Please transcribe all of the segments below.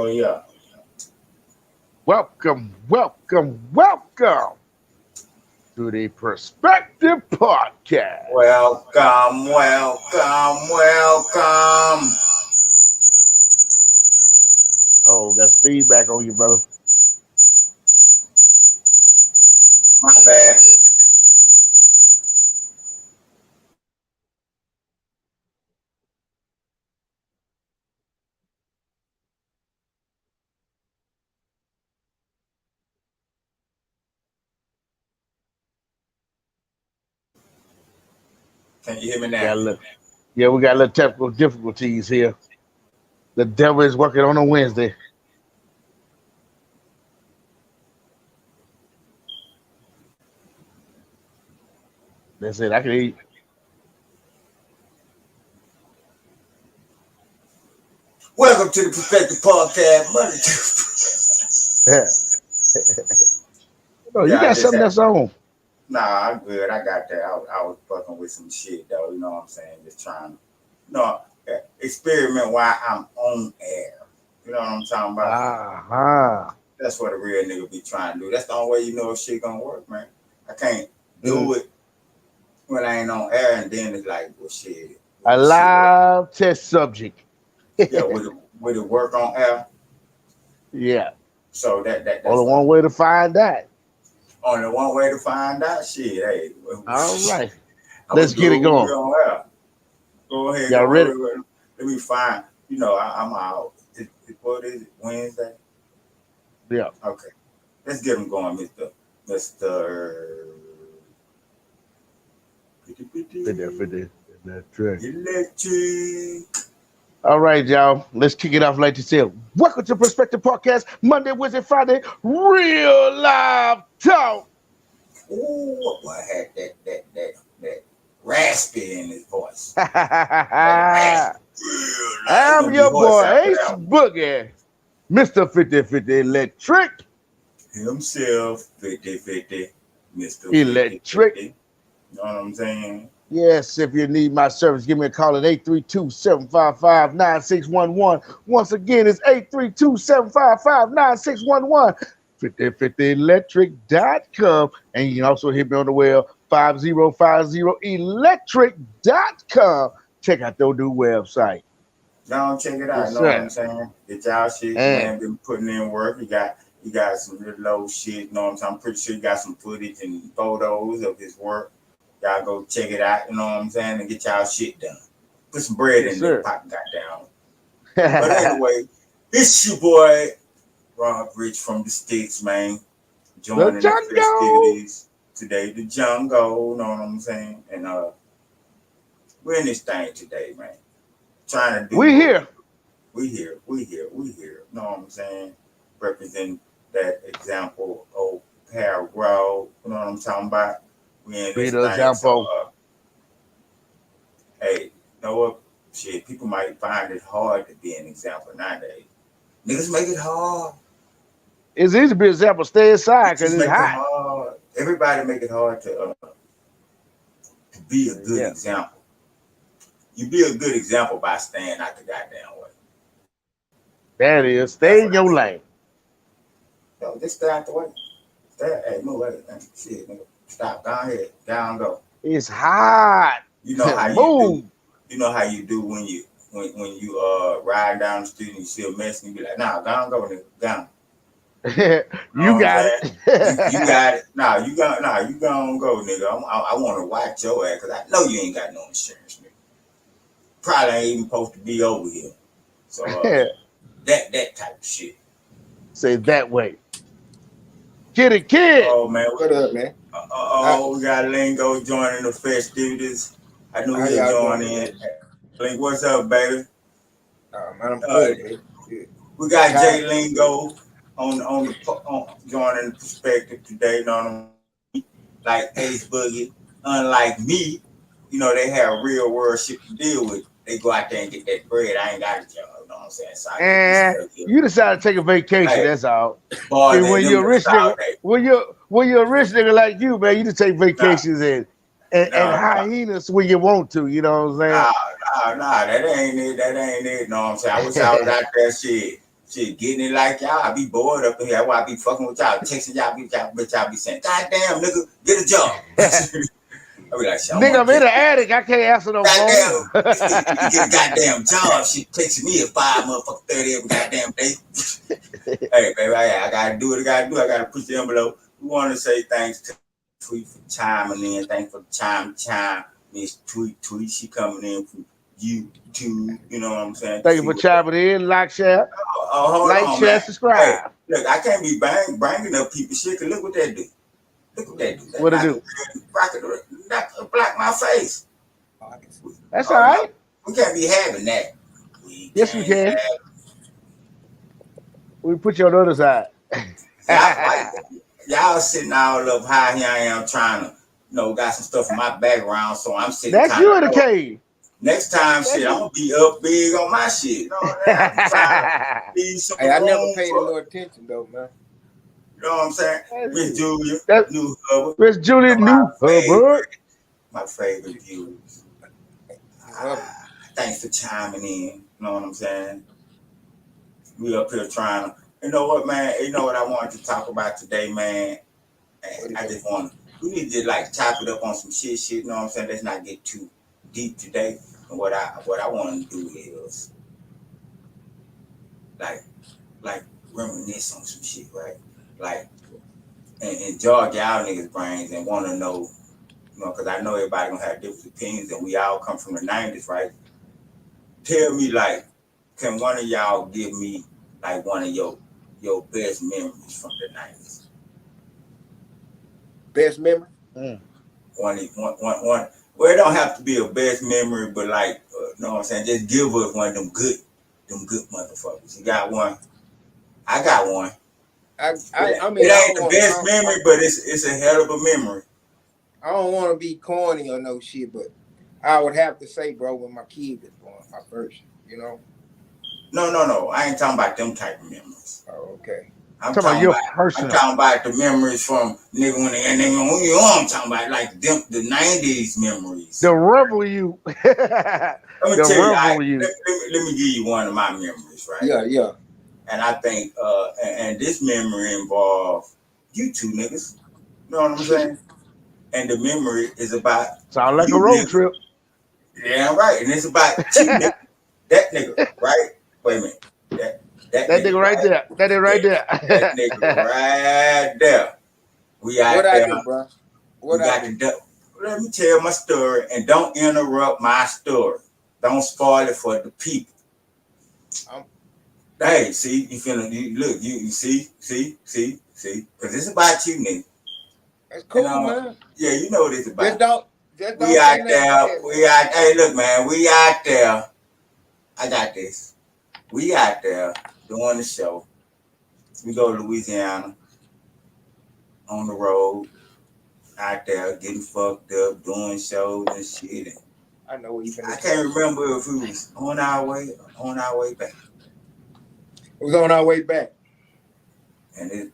Oh yeah. Welcome to the Perspektiv Podcast. Welcome. Oh, got some feedback on you, brother. My bad. Can you hear me now? We got a little technical difficulties here. The devil is working on a Wednesday. That's it. I can hear you. Welcome to the Perspektiv Podcast. Yeah. Oh, you Yeah, I got just something had- that's on. Nah, I'm good. I got that. I was fucking with some shit though. You know what I'm saying? Just trying to, experiment while I'm on air. You know what I'm talking about? That's what a real nigga be trying to do. That's the only way you know if shit gonna work, man. I can't do it when I ain't on air, and then it's like, well, shit. A live test subject. Yeah, would it work on air? Yeah. So that's only one way to find that. Only one way to find out. Shit, hey. All right. Let's get it going. Go ahead. Y'all ready? Let me find. I'm out. What is it? Wednesday? Yeah. Okay. Let's get them going, Mr. 50. Electric. Electric. All right, y'all. Let's kick it off like you said. Welcome to Perspektiv Podcast, Monday, Wednesday, Friday, real live talk. Ooh, boy, I had that raspy in his voice. I'm your boy, Ace Boogie, Mr. 50 Electric. Himself, 50, Mr. Electric. 50. You know what I'm saying? Yes, if you need my service, give me a call at 832-755-9611. Once again, it's 832-755-9611. 5050electric.com. And you can also hit me on the web, 5050electric.com. Check out their new website. Y'all check it out. Yes, you know what I'm saying? Get y'all shit. Man, been putting in work. You got some really low shit. You know what I'm saying? I'm pretty sure you got some footage and photos of his work. Y'all go check it out, you know what I'm saying, and get y'all shit done. Put some bread in there, pocket goddamn. But anyway, it's your boy, Rob Rich from the Sticks, man. Joining the festivities today, the Jungle, you know what I'm saying? And we're in this thing today, man. Trying to do We here. We here. You know what I'm saying? Represent that example of Hair Road, you know what I'm talking about? We in this thing, so, hey, you know what? Shit, people might find it hard to be an example nowadays. Niggas make it hard. It's easy to be an example. Stay inside because it's hot. Hard. Everybody make it hard to be a good example. You be a good example by staying out the goddamn way. That is. Stay in your lane. Yo, just stay out the way. Hey, no way. Shit, nigga. Stop. Go ahead. Down, go. It's hot. You know how you do. You know how you do when you ride down the street and you see a mess and you be like, nah, go, nigga, down. You got it. You got it. You gonna go, nigga. I want to watch your ass because I know you ain't got no insurance, nigga. Probably ain't even supposed to be over here. So that type of shit. Say it that way. Kid. Oh man, what up, man? We got Lingo joining the festivities. I knew he would join in. Link, what's up, baby? Man, I'm good, baby. We got Jay Lingo on joining the Perspektiv today. You know, like Ace Boogie. Unlike me, you know, they have real world shit to deal with. They go out there and get that bread. I ain't got it, y'all. You know what I'm saying? So you decided to take a vacation. Hey, that's all. Boy, when you're a rich nigga, when you're a rich nigga like you, man, you just take vacations and hyenas when you want to. You know what I'm saying? Nah, that ain't it. You know what I'm saying? I wish I was out there, shit, shit, getting it like y'all. I be bored up in here. That's why I be fucking with y'all, texting y'all, y'all be saying, God damn, nigga, get a job. I be like, shit, Nigga, I'm in the attic. I can't answer no phone. You get a goddamn job. She texting me at 5:30 every goddamn day. Hey, baby, I gotta do what I gotta push the envelope. We want to say thanks to Tweet for chiming in. Thanks for chime. Miss Tweet. She coming in from YouTube. You know what I'm saying? Thank you for chiming in. Like, share. Hold share, man. subscribe. Hey, look, I can't be bringing up people shit. Cause look what that do. What it do? Block my face. That's all right. No, we can't be having that. Yes, we can. We put you on the other side. Y'all sitting all up high. Here I am trying to, got some stuff in my background, so I'm sitting. That's you in the cave. Next time, shit, I'm gonna be up big on my shit. You know what I mean? I never paid a little attention though, man. You know what I'm saying? Miss Julia, New Hubbard. Miss Julia, New Hubbard. My favorite viewers. Thanks for chiming in. You know what I'm saying? We up here trying to. You know what, man? You know what I wanted to talk about today, man? And I just we need to like chop it up on some shit, you know what I'm saying? Let's not get too deep today. And what I want to do is like reminisce on some shit, right? Like and jog y'all niggas' brains and want to know, because I know everybody gonna have different opinions and we all come from the 90s, right? Tell me, like, can one of y'all give me like one of your best memories from the 90s? Best memory? One. Well, it don't have to be a best memory, but like, you know what I'm saying? Just give us one of them good motherfuckers. You got one? I got one. I mean, it ain't the best memory, but it's a hell of a memory. I don't want to be corny or no shit, but I would have to say, bro, when my kid was born, my first, No. I ain't talking about them type of memories. Oh, okay. I'm talking about the memories from nigga when I'm talking about like them, the 90s memories. The rebel you. Let me tell you. Let me give you one of my memories, right? Yeah. And I think, and this memory involves you two niggas. You know what I'm saying? And the memory is about. Sound like a road trip. Yeah, right. And it's about you nigga. That nigga, right? Wait a minute. That nigga right there. That nigga right there. That nigga right there. We out what there. I do, bro? What I do? Let me tell my story and don't interrupt my story. Don't spoil it for the people. Hey, see, you see, because it's about you, nigga. That's cool, man. Yeah, you know what it's about. Just we out there. Hey, look, man, we out there. I got this. We out there doing the show. We go to Louisiana on the road, out there getting fucked up, doing shows and shit. And I know what you I can't remember if we was on our way back. It was on our way back. And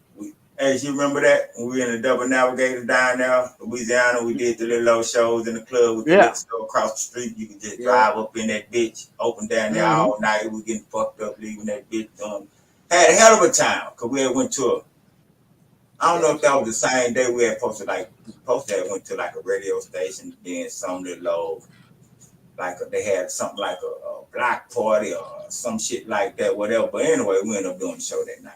hey, you remember that when we were in the double navigator down there, Louisiana? We did the little old shows in the club with the liquor store across the street. You could just drive up in that bitch, open down there all night. We getting fucked up, leaving that bitch on. Had a hell of a time because we had went to I don't know if that was the same day we had posted went to like a radio station, then some little old, like they had something like a block party or some shit like that, whatever. But anyway, we ended up doing the show that night.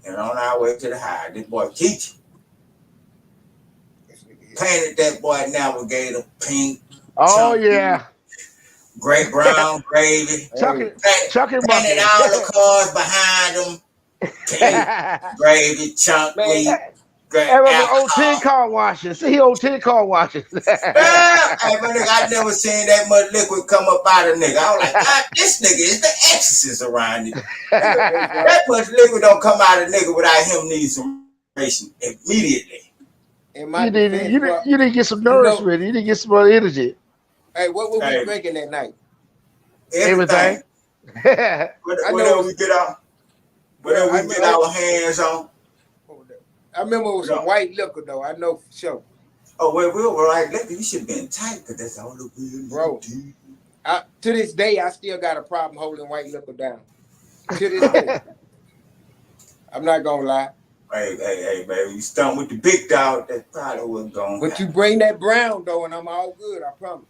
And on our way to the high, this boy Keith painted that boy Navigator pink. Oh yeah. Great brown gravy. Painted all the cars behind him. Pink, gravy, chunk meat. Old tin car washes. See, old tin car washes. Hey, my nigga, I never seen that much liquid come up out of nigga. I was like, God, this nigga is the exorcist around it. That much liquid don't come out of nigga without him needing some information immediately. You didn't get some nourishment. You didn't get some more energy. Hey, what were we drinking that night? Everything. Whatever we get our hands on. I remember it was some white liquor though. I know for sure. Oh, well, we were like liquor. You should have been tight because that's all the real bro. To this day, I still got a problem holding white liquor down. To this day. I'm not gonna lie. Hey, baby, you stunt with the big dog, that probably wasn't going. But you bring that brown though, and I'm all good. I promise.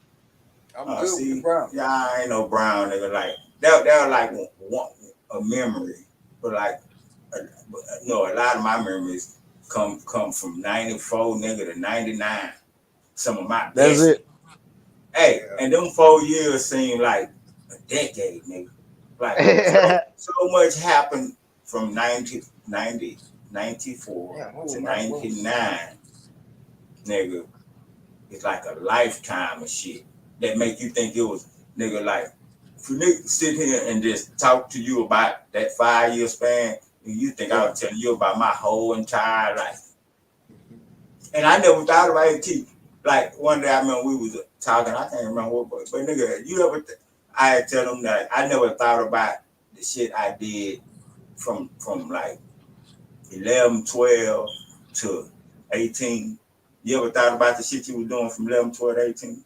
I'm good with the brown. Yeah, I ain't no brown nigga. Like that was like a memory, but like a lot of my memories come from 94 nigga to 99. Some of my That's best. it. Hey, and them 4 years seem like a decade, nigga. Like so much happened from 94 to 99, nigga. It's like a lifetime of shit that make you think it was, nigga, like, if you nigga sit here and just talk to you about that 5-year span, you think I was telling you about my whole entire life. And I never thought about it. Like, one day I remember we was talking, I can't remember what, but nigga, I had tell them that I never thought about the shit I did from like 11, 12 to 18. You ever thought about the shit you was doing from 11, 12 to 18?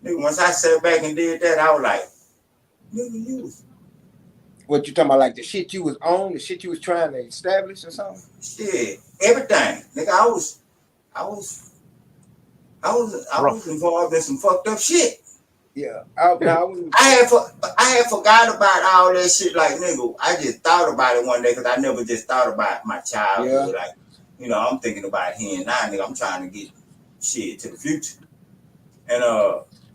Nigga, once I sat back and did that, I was like, nigga, you was... What you talking about, like the shit you was on, the shit you was trying to establish or something? Shit, everything. Nigga, I was involved in some fucked up shit. Yeah. I had forgot about all that shit. Like, nigga, I just thought about it one day because I never just thought about my childhood. Yeah. Like, you know, I'm thinking about here and now, nigga. I'm trying to get shit to the future.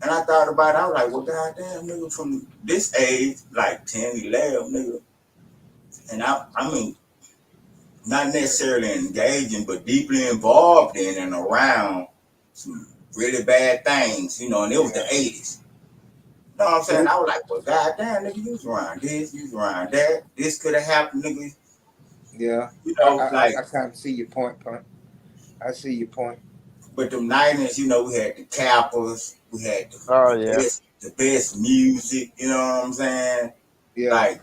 And I thought about it. I was like, well, goddamn, nigga, from this age, like 10, 11, nigga. And I mean, not necessarily engaging, but deeply involved in and around some really bad things, you know, and it was the 80s. You know what I'm saying? I was like, well, goddamn, nigga, you was around this, you was around that. This could have happened, nigga. Yeah. You know, I kind of see your point, Punk. I see your point. But them 90s, you know, we had the Kappas, we had the best music, you know what I'm saying? Yeah.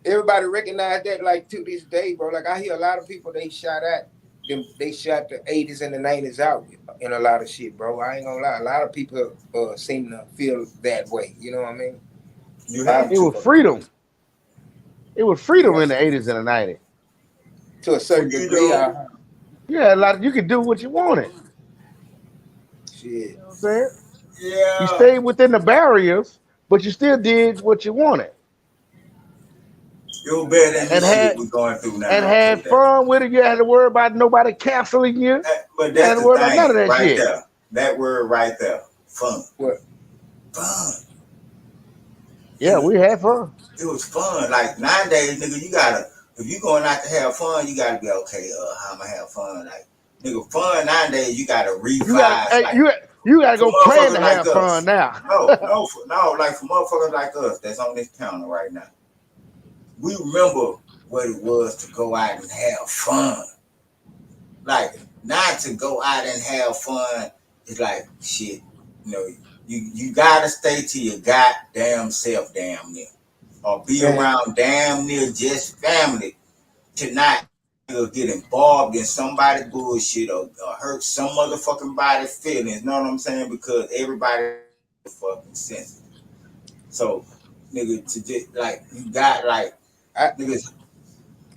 Everybody recognize that, like, to this day, bro. Like, I hear a lot of people, they shot the 80s and the 90s out in a lot of shit, bro. I ain't gonna lie. A lot of people seem to feel that way. You know what I mean? It was freedom. It was freedom in the 80s and the 90s. To a certain degree. Yeah, a lot. You could do what you wanted. Shit. You know what I'm saying? Yeah. You stayed within the barriers, but you still did what you wanted. It was better than the shit we're going through now. And had fun with it. You had to worry about nobody canceling you. But that's the thing, none of that right shit. There. That word right there. Fun. What? Fun. Yeah, we had fun. It was fun. Like, nowadays, nigga, if you going out to have fun, you gotta be okay, how am I have fun? Like, nigga, fun nowadays, you gotta revise. You gotta go plan to have fun now. No, like for motherfuckers like us that's on this counter right now. We remember what it was to go out and have fun. Like, not to go out and have fun is like, shit, you know, you gotta stay to your goddamn self damn near. Or be around damn near just family to not get involved in somebody's bullshit or hurt some motherfucking body's feelings. You know what I'm saying? Because everybody fucking sensitive. So, nigga, to just, like, you got, like, niggas.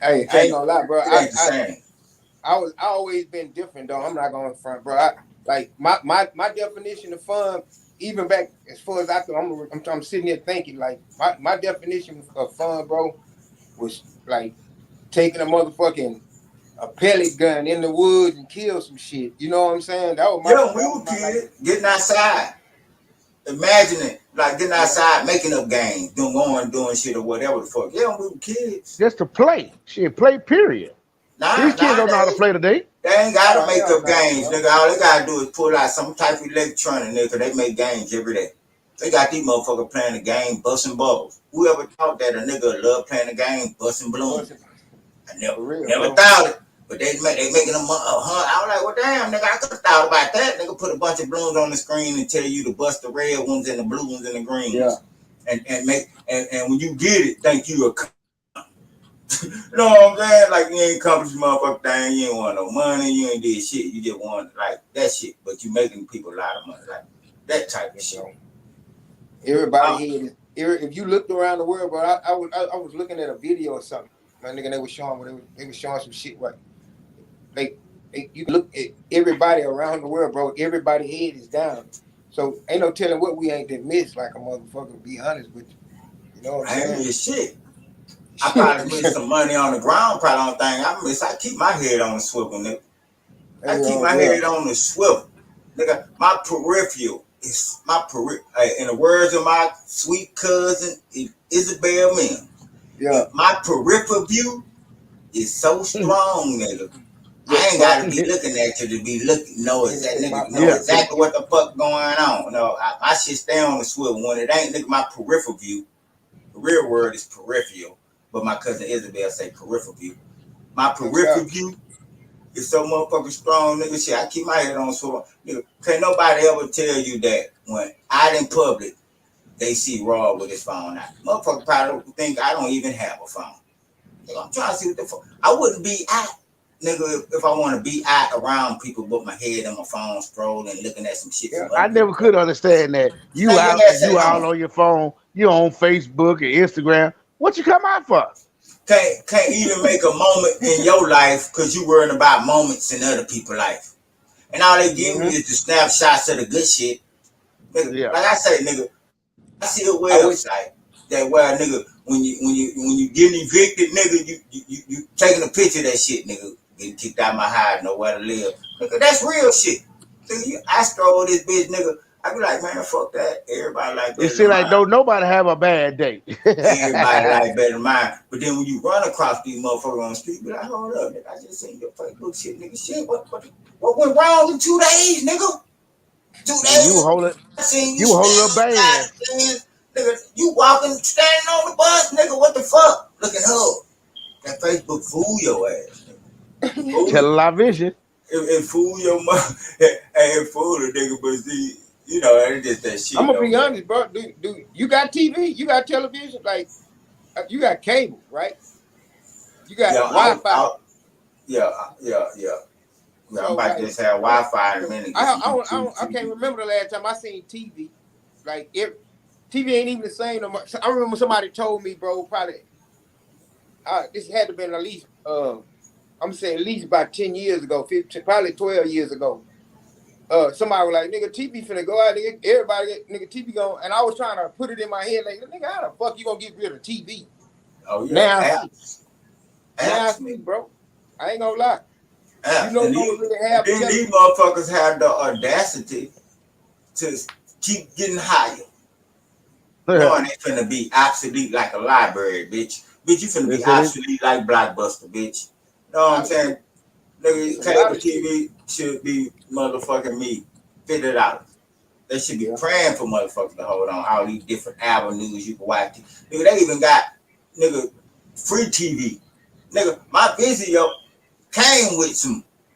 Hey, I ain't gonna lie, bro. I always been different, though. I'm not going front, bro. My definition of fun, even back as far as I'm sitting here thinking, like, my definition of fun, bro, was like taking a pellet gun in the woods and kill some shit. You know what I'm saying? That was we were kids getting outside. Imagine it, like getting outside, making up games, doing shit or whatever the fuck. Yeah, we were kids. Just to play. Shit, play, period. These kids don't know how to play today. They ain't got to make up games, nigga. All they got to do is pull out some type of electronic, nigga. They make games every day. They got these motherfuckers playing the game, busting bubbles. Whoever thought that a nigga love playing the game, busting balloons? I never thought it. But they making them I was like, well, damn, nigga, I could have thought about that. Nigga, put a bunch of balloons on the screen and tell you to bust the red ones and the blue ones and the green ones. And when you get it, think you a you know what I'm saying? Like, you ain't accomplished motherfucking thing. You ain't want no money. You ain't did shit. You just want, like, that shit. But you making people a lot of money. Like, that type of shit. Everybody if you looked around the world, bro, I was looking at a video or something. My nigga, they were showing some shit right. Like you look at everybody around the world, bro. Everybody's head is down. So ain't no telling what we ain't done missed, like a motherfucker. To be honest with you, you know what I'm saying? I ain't miss shit. I probably miss some money on the ground. Probably don't think I miss. I keep my head on the swivel, nigga. I keep my head on the swivel, nigga. My peripheral is my in the words of my sweet cousin Isabel Mims. Yeah. My peripheral view is so strong, nigga. I ain't gotta be looking at you to be know exactly what the fuck going on. No, my shit stay on the swivel. When it ain't, nigga, my peripheral view. The real word is peripheral, but my cousin Isabel say peripheral view. My peripheral view is so motherfucking strong, nigga. Shit, I keep my head on the swivel. Nigga, can't nobody ever tell you that when out in public, they see Raw with his phone out. Motherfucker probably think I don't even have a phone. Nigga, I'm trying to see what the fuck. I wouldn't be out. Nigga, if I want to be out around people, put my head on my phone, strolling, looking at some shit. Yeah, I never could understand that. You out on your phone, you on Facebook and Instagram. What you come out for? Can't even make a moment in your life because you worrying about moments in other people's life. And all they give me is the snapshots of the good shit. Nigga, like I say, nigga, I see a website that where nigga, when you getting evicted, nigga, you taking a picture of that shit, nigga. Getting kicked out my house, nowhere to live. Nigga, that's real shit. Nigga, I stroll this bitch, nigga. I be like, man, fuck that. Everybody like better. It seems like don't nobody have a bad day. Everybody like better than mine. But then when you run across these motherfuckers on the street, be like, hold up, nigga. I just seen your Facebook shit, nigga. Shit, what went wrong in 2 days, nigga? 2 days. You hold a band. Nigga, you walking, standing on the bus, nigga. What the fuck? Look at her. That Facebook fool your ass. Television. It fool your mother. It fool the nigga, but see, you know, it's just that shit. I'm gonna be honest, bro. Do you got TV? You got television? Like, you got cable, right? You got Wi-Fi. Yeah. So, I'm about to just have Wi-Fi in a minute. I can't remember the last time I seen TV. Like, TV ain't even the same no more. I remember somebody told me, bro, probably this had to been at least I'm saying at least about 10 years ago, 15, probably 12 years ago. Somebody was like, nigga, TV finna go out, nigga. Everybody, nigga, TV going. And I was trying to put it in my head, like, nigga, how the fuck you gonna get rid of TV? Oh, yeah. Now I see, bro. I ain't gonna lie. You know what really have. Then these motherfuckers have the audacity to keep getting higher. Knowing they finna be obsolete like a library, bitch. Bitch, you finna be obsolete like Blockbuster, bitch. You know what I'm saying? Nigga, cable TV should be motherfucking me $50. They should be praying for motherfuckers to hold on. All these different avenues you can watch. Nigga, they even got free TV. Nigga, my Vizio came with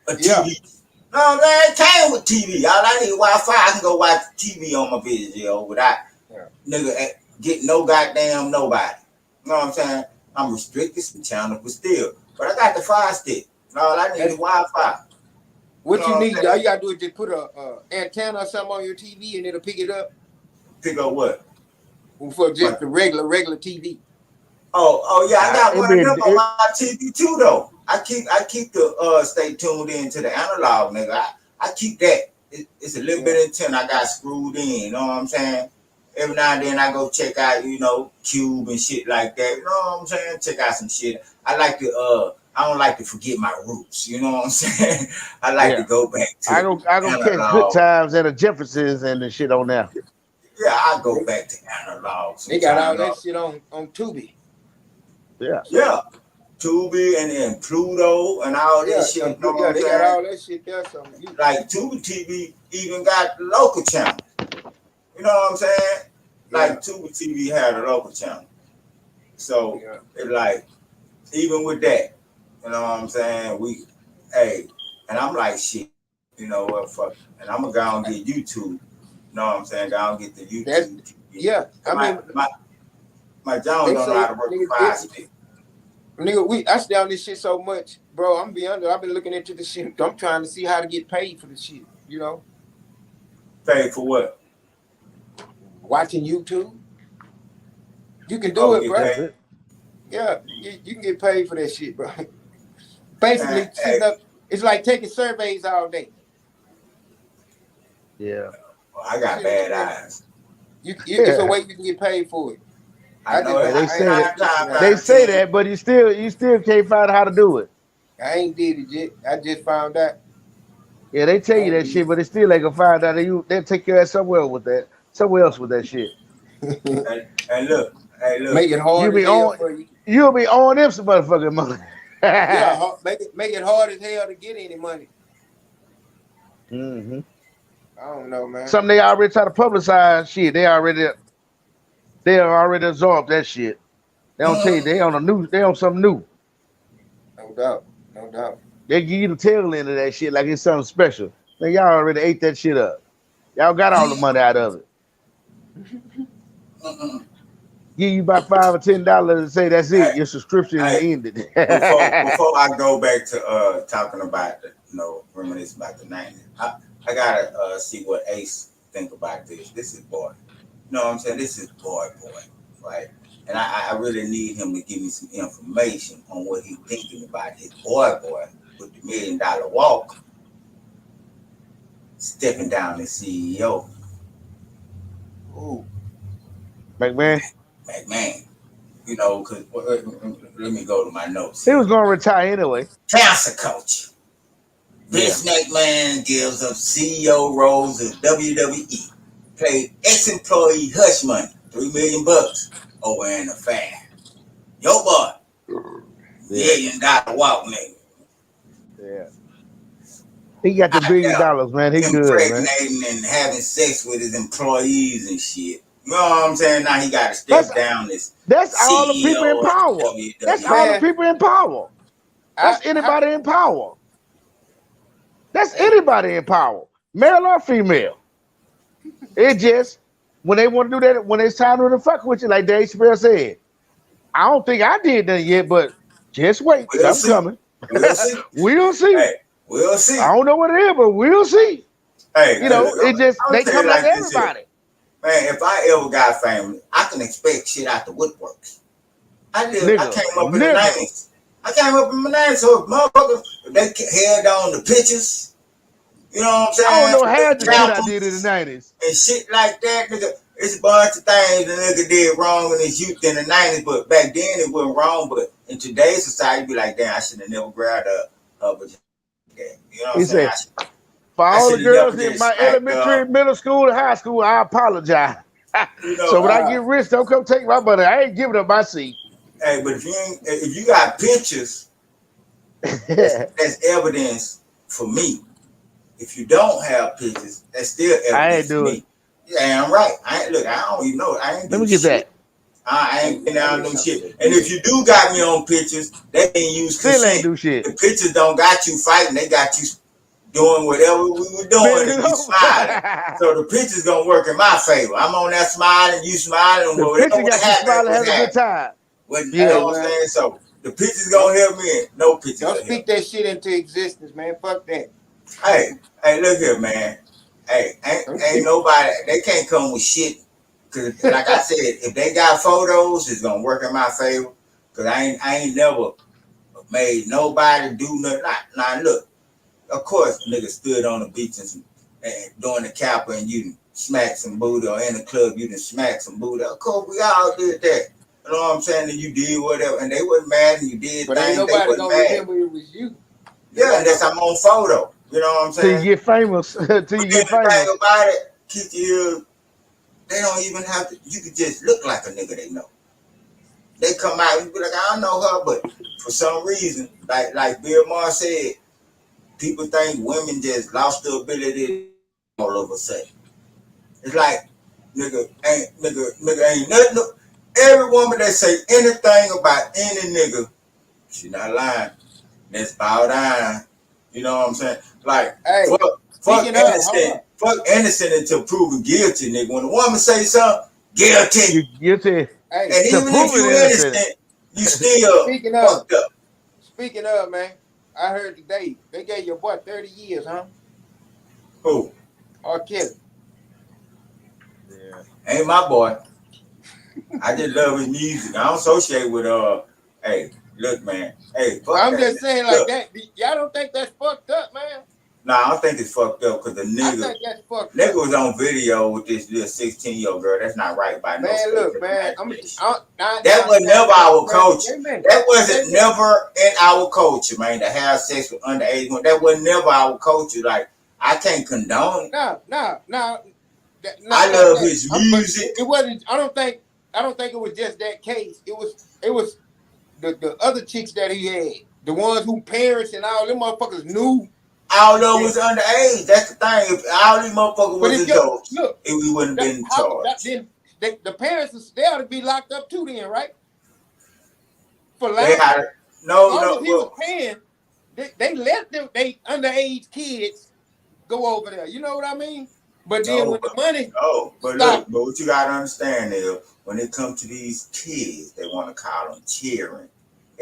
a TV. No, man, it came with TV. All I need Wi-Fi. I can go watch TV on my Vizio without nigga get no goddamn nobody. You know what I'm saying? I'm restricted some channels, but still. But I got the Fire Stick. All I need is Wi-Fi. What you need, all you gotta do is just put a antenna or something on your TV and it'll pick it up. Pick up what? For just the regular TV. Oh yeah, I got one of them on my TV too though. I keep the stay tuned in to the analog, nigga. I keep that. It's a little bit antenna I got screwed in, you know what I'm saying? Every now and then I go check out, Cube and shit like that. You know what I'm saying? Check out some shit. I don't like to forget my roots. You know what I'm saying? I like to go back to I don't catch Good Times and the Jeffersons and the shit on there. Yeah, I go back to analog. They got all that shit on Tubi. Yeah. Yeah. Tubi and Pluto and all this shit. They got all that shit there. So like Tubi TV even got local channel. You know what I'm saying? Like Tubi TV had a local channel. So it's like, even with that, you know what I'm saying? And I'm like, shit, you know what, fuck. And I'm gonna go and get YouTube. You know what I'm saying? Go and get the YouTube TV. My John don't know how to work the Fire Stick. Nigga, I stay on this shit so much, bro. I'm gonna be honest. I've been looking into this shit. I'm trying to see how to get paid for this shit, Paid for what? Watching YouTube. You can do it, bro. It. Yeah, you can get paid for that shit, bro. Basically, sitting up, it's like taking surveys all day. Yeah. Well, I got bad eyes. It's a way you can get paid for it. I know They say that. They They say that, but you still can't find out how to do it. I ain't did it yet. I just found out. Yeah, they tell you that shit, but they still ain't gonna find out. They'll take your ass somewhere else with that shit. And look, Make it hard as hell for you. You'll be on them some motherfucking money. Yeah, make it hard as hell to get any money. Mm-hmm. I don't know, man. Something they already try to publicize shit. They already absorbed that shit. They don't tell you they on the news. They on something new. No doubt. They give you the tail end of that shit like it's something special. Man, y'all already ate that shit up. Y'all got all the money out of it. Give you about $5 or $10 and say that's it. Your subscription is ended. before I go back to talking about reminiscing about the 90s, I gotta see what Ace think about this. This is boy. You know what I'm saying? This is boy, right? And I really need him to give me some information on what he's thinking about his boy with the $1 million walk, stepping down as CEO. Ooh, McMahon. You know, because let me go to my notes. He was going to retire anyway. Cancer coach. Vince McMahon gives up CEO roles of WWE. Paid ex-employee hush money, $3 million over an affair. Yo, boy, $1 million walk, nigga. Yeah. He got the $1 billion, man. He good, man. Impregnating and having sex with his employees and shit. You know what I'm saying? Now he got to step down this. That's all the people in power. That's all the people in power. That's anybody in power. That's anybody in power, male or female. It just, when they want to do that, when it's time to fuck with you, like Dave Chappelle said, I don't think I did that yet, but just wait. I'm coming. We'll see. We'll see. Hey, we'll see. I don't know what it is, but we'll see. Hey, it just, they come like everybody. Man, if I ever got family, I can expect shit out the woodworks. I came up in the 90s. So if motherfuckers, if they held on the pictures, you know what I'm saying? I don't know half the shit I did in the 90s. And shit like that, nigga. It's a bunch of things the nigga did wrong in his youth in the 90s, but back then it wasn't wrong. But in today's society, be like, damn, I should have never grabbed her. But you know what I'm saying? For all the girls in my elementary, middle school, and high school, I apologize. So when I get rich, don't come take my money. I ain't giving up my seat. Hey, but if you got pictures, that's evidence for me. If you don't have pictures, that's still evidence for me. Yeah, I'm right. I don't even know. Let me get that. I ain't been down them shit. And if you do got me on pictures, that ain't you still ain't do shit. The pictures don't got you fighting. They got you doing whatever we were doing and you smiling. So the picture's gonna work in my favor. I'm on that smiling, you smiling. The picture got you smiling, having a good time. You know what I'm saying? So the picture's gonna help me. No picture. Don't speak that shit into existence, man. Fuck that. Hey, look here, man. Hey, ain't nobody. They can't come with shit. Cause like I said, if they got photos, it's gonna work in my favor. Cause I ain't never made nobody do nothing. Now look, of course, niggas stood on the beach and doing the capper and you smack some booty, or in the club you done smack some booty. Of course, we all did that. You know what I'm saying? And you did whatever, and they wasn't mad, and you did but things. Ain't nobody gonna remember it was you. Yeah, unless I'm on photo. You know what I'm saying? Till you get famous. The thing about it, keep your. They don't even have to. You could just look like a nigga they know. They come out and be like, I don't know her, but for some reason, like Bill Maher said, people think women just lost the ability all of a sudden. It's like nigga ain't nothing. Every woman that say anything about any nigga, she not lying. Let's bow down. You know what I'm saying? Like, hey, fuck innocent until proven guilty, nigga. When a woman say something, guilty. You guilty. Hey, and even if you innocent, you still fucked up. Speaking of, man, I heard today they gave your boy 30 years, huh? Who? R. Kelly. Yeah. Ain't my boy. I just love his music. I don't associate with hey, look, man. Hey, I'm just saying like that. Y'all don't think that's fucked up, man? Nah, I don't think it's fucked up because the nigga was on video with this little 16-year-old girl. That's not right by no man. Look, man, that was never our culture. That wasn't never in our culture, man. To have sex with underage women. That was never our culture. Like I can't condone it. No. I love his music. It wasn't. I don't think it was just that case. It was the other chicks that he had, the ones who parents and all them motherfuckers knew. All of them was underage. That's the thing. If all these motherfuckers was adults, we wouldn't have been charged. Then the parents, they ought to be locked up too then, right? For lying. No. He was paying. They let them, they underage kids go over there. You know what I mean? But then with the money. But look, but what you gotta understand is when it comes to these kids, they want to call them cheering.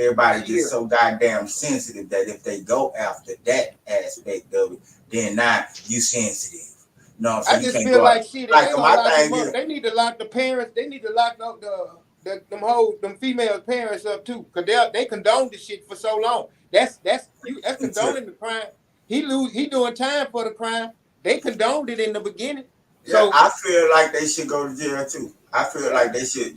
Everybody gets so goddamn sensitive that if they go after that aspect of it, then now you sensitive. No, so I just feel like shit. They need to lock the parents. They need to lock up them female parents up too, because they condoned this shit for so long. That's condoning the crime. He doing time for the crime. They condoned it in the beginning. So I feel like they should go to jail too. I feel like they should.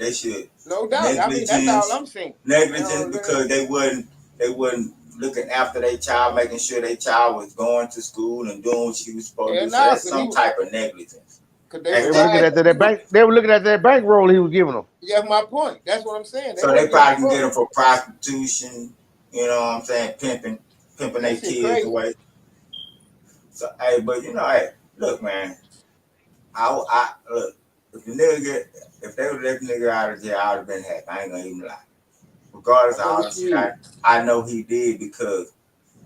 No doubt. I mean, that's all I'm saying. Negligence because they wasn't looking after their child, making sure their child was going to school and doing what she was supposed to do. So that's some type of negligence. They were looking at that bankroll he was giving them. Yeah, my point. That's what I'm saying. So they probably can get them for prostitution. You know what I'm saying? Pimping their kids away. So but look, man. I look. If they would let the nigga out of jail, I would have been happy. I ain't gonna even lie. Regardless of all the shit, I know he did because,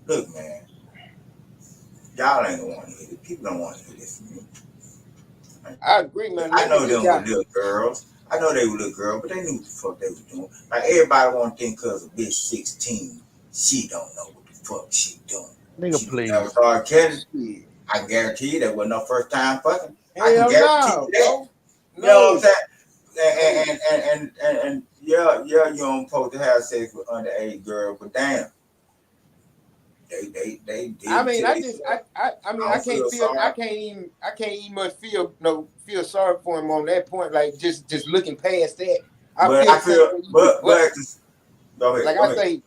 look, man, y'all ain't gonna want to hear it. People don't want to hear this from me. I agree, man. I know them were little girls. I know they were little girls, but they knew what the fuck they was doing. Like everybody want to think because a bitch 16, she don't know what the fuck she doing. Nigga, please. That was R. Kelly. I guarantee you that wasn't no first time fucking. I can guarantee you that. You know what I'm saying? And yeah, you don't supposed to have sex with underage girls, but damn, they did. I mean, I can't even much feel sorry for him on that point. Like just looking past that. But go ahead. Like I say,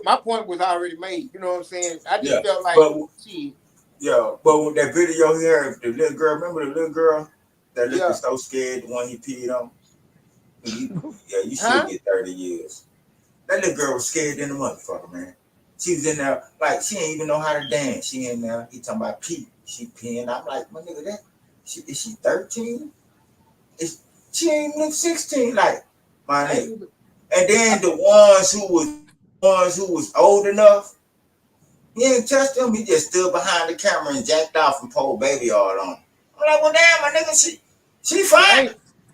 my point was already made. You know what I'm saying? I just felt like she. Yeah, but with that video here, the little girl, remember the little girl that looked so scared, the one he peed on? You should get 30 years. That little girl was scared in the motherfucker, man. She was in there, like, she ain't even know how to dance. She in there, he talking about pee. She peeing. I'm like, my nigga, is she 13? She ain't even 16, like, my nigga. And then the ones who was old enough, he ain't touched them. He just stood behind the camera and jacked off and pulled baby all on. I'm like, well, damn, my nigga, she fine.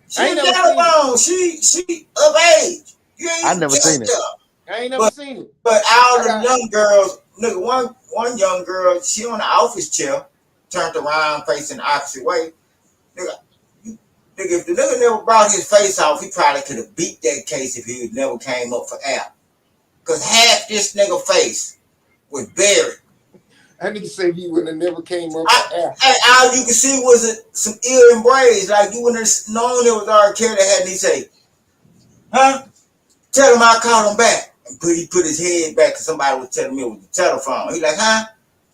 She ain't got alone. She of age. I never seen it. I ain't never seen it. But all the young girls, nigga, one young girl, she on the office chair, turned around facing the opposite way. Nigga, if the nigga never brought his face off, he probably could have beat that case if he never came up for air. Cause half this nigga face was buried. I need to say he would have never came up. All you can see was some ill embrace. Like you wouldn't have known it was R. Kelly. Had he say, "Huh? Tell him I called him back." And he put his head back because somebody was telling me it was the telephone. He like, "Huh?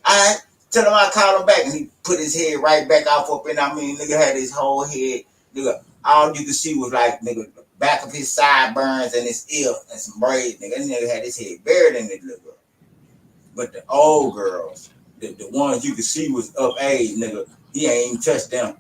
All right. Tell him I called him back." And he put his head right back off up in. I mean, nigga had his whole head. Nigga, all you could see was like nigga the back of his sideburns and his ear and some braids. Nigga, this nigga had his head buried in this little girl. But the old girls, the ones you could see was of age, nigga, he ain't even touched them.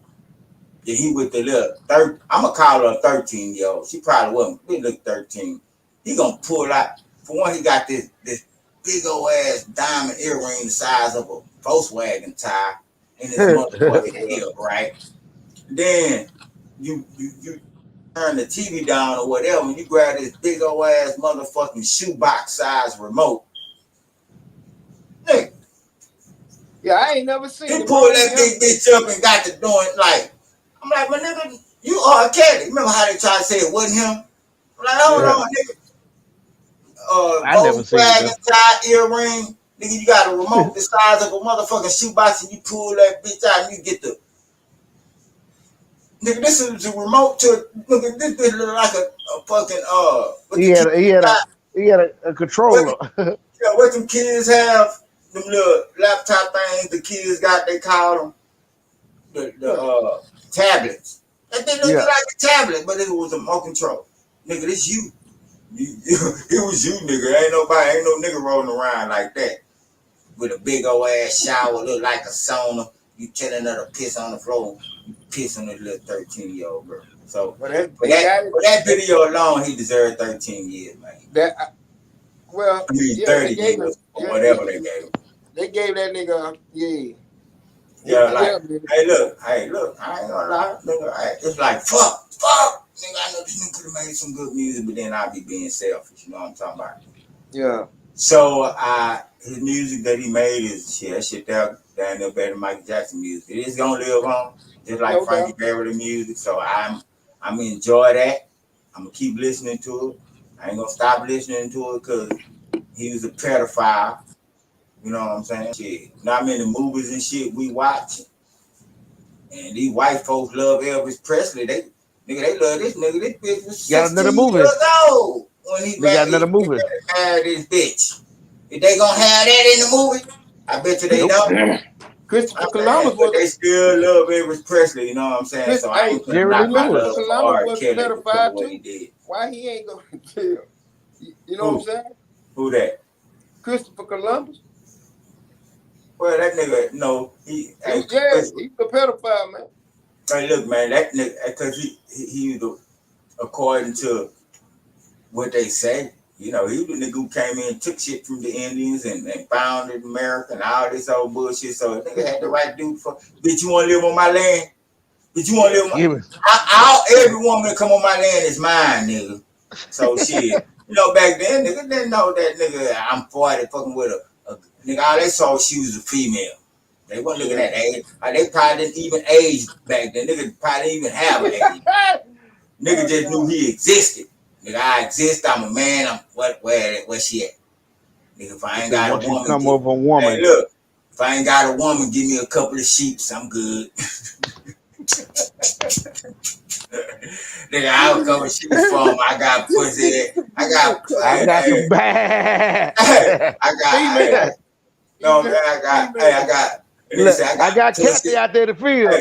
Then he with the little I'm gonna call her a 13-year-old. She probably wasn't. He look 13. He gonna pull out. For one, he got this big old ass diamond earring the size of a Volkswagen tire in his motherfucking head, right? Then you turn the TV down or whatever, and you grab this big old ass motherfucking shoebox size remote. Yeah, I ain't never seen it. He pulled that big bitch up and got to doing like, I'm like, my nigga, you are Kelly. Remember how they tried to say it wasn't him? I'm like, hold on, nigga. I never seen Volkswagen tie earring. Nigga, you got a remote the size of a motherfucking shoebox and you pull that bitch out and you get the. Nigga, this is the remote to. Nigga, this bitch look like a fucking. He had a controller. What them kids have, them little laptop things the kids got, they call them the tablets. That thing looked like a tablet, but it was a remote control. Nigga, this you. It was you, nigga. Ain't no nigga rolling around like that. With a big old ass shower, look like a sauna. You telling her to piss on the floor. You piss on this little 13-year-old girl. So for that video alone, he deserved 13 years, man. 30 years or whatever they gave him. They gave that nigga, Hey, look, I ain't gonna lie, nigga. It's like, fuck. Nigga, I know this nigga could have made some good music, but then I'd be being selfish, you know what I'm talking about? Yeah. So, his music that he made is, that shit down there better than Michael Jackson music. It is gonna live on, just like Frankie Beverly music, so I'm gonna enjoy that. I'm gonna keep listening to it. I ain't gonna stop listening to it because he was a pedophile. You know what I'm saying? Shit. Not many movies and shit we watch. And these white folks love Elvis Presley. They love this nigga. This bitch was 16 years old when he got another movie. Married this bitch. If they gonna have that in the movie, I bet you they don't. Christopher Columbus but they still love Elvis Presley. You know what I'm saying? So I ain't putting my love for R. Kelly because what he did. Why he ain't going to jail? You know what I'm saying? Who that? Christopher Columbus. Well, that nigga, no, he's a pedophile, man. Hey, look, man, that nigga, because he according to what they say, you know, he was the nigga who came in and took shit from the Indians and founded America and all this old bullshit. So the nigga had the right dude for, bitch, you want to live on my land? Bitch, you want to live on my every woman that come on my land is mine, nigga. So shit, you know, back then, nigga didn't know that nigga, I'm 40 fucking with a nigga, all they saw she was a female. They weren't looking at age. They probably didn't even age back then. Nigga probably didn't even have an age. Nigga just knew he existed. Nigga, I exist. I'm a man. I'm where she at? Nigga, if I ain't got a woman, hey, look, if I ain't got a woman, give me a couple of sheeps. I'm good. Nigga, I'll come and shoot from. I got pussy. I got some bad. I got Kathy out there to field.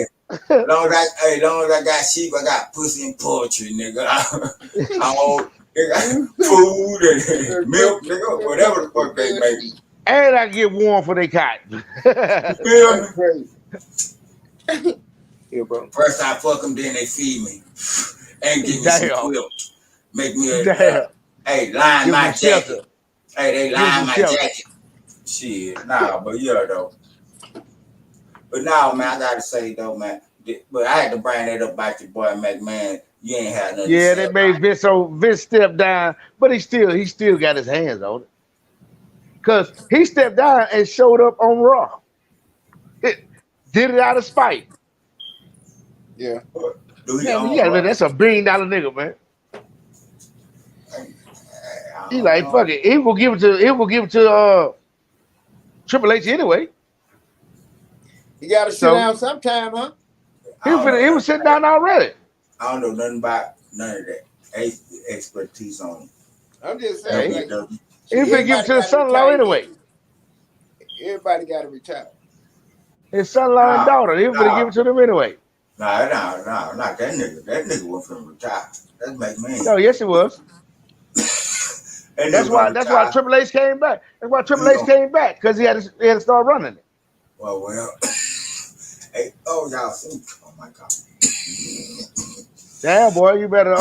Hey, long as I got sheep, I got pussy and poetry, nigga. Nigga, food and milk, nigga, whatever the fuck they make. And I get warm for they cotton. Yeah, bro. First I fuck them, then they feed me. And give me some quilt. Make me line my jacket. Hey, they line my jacket. Shit, nah, but yeah, though. But now, man, I gotta say though, man. But I had to bring that up about your boy McMahon. You ain't had nothing. Yeah, they made Vince. So Vince stepped down, but he still got his hands on it. Cause he stepped down and showed up on Raw. Did it out of spite. Yeah. That's $1 billion nigga, man. He like fuck it. He will give it to Triple H anyway. You gotta sit down sometime, huh? He was sitting down already. I don't know nothing about none of that. Expertise on it. I'm just saying. He finna give it to his son-in-law anyway. Everybody gotta retire. His son-in-law and daughter. He was finna give it to them anyway. Nah, not that nigga. That nigga was finna retire. That's McMahon. Oh, yes, it was. That's why Triple H came back. That's why Triple H came back, because he had to start running it. Well. Hey, y'all see? Oh my God. Damn, boy, you better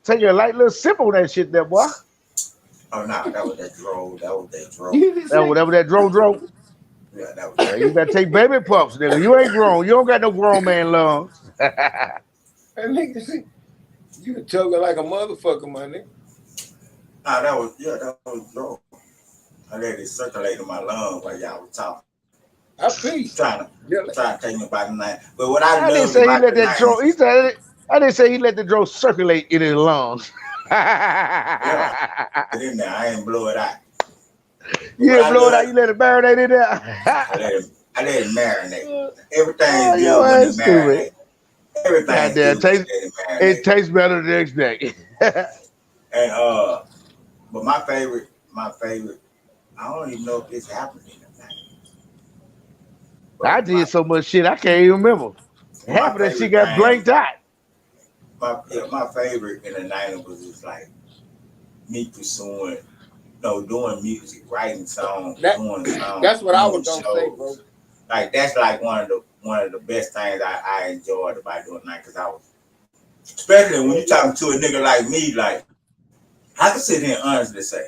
take a light little sip on that shit there, boy. Oh no, that was that dro. That was that dro. Yeah, that was that. You better take baby puffs, nigga. You ain't grown. You don't got no grown man lungs. That nigga, you can choke like a motherfucker, my nigga. Nah, that was dro. I let it circulate in my lungs while y'all was talking. Trying to take me back tonight. But what I didn't love say he about let the that drug. 90s, He said I didn't say he let the drug circulate in his lungs. yeah, get in there. I ain't blow it out. But You didn't blow it out. You let it marinate in there. I let it marinate. Everything Oh, is your good when ass it stupid. marinate. Everything's Goddamn, good when it marinate. it tastes better the next day. And but my favorite, I don't even know if this happened in the night. I did so much shit I can't even remember. Half of that shit got blanked out. My favorite in the 90s was just like me pursuing, doing music, writing songs, doing songs. That's what I was gonna say, bro. Like that's like one of the best things I enjoyed about doing that, because I was, especially when you talking to a nigga like me, like I can sit here and honestly say,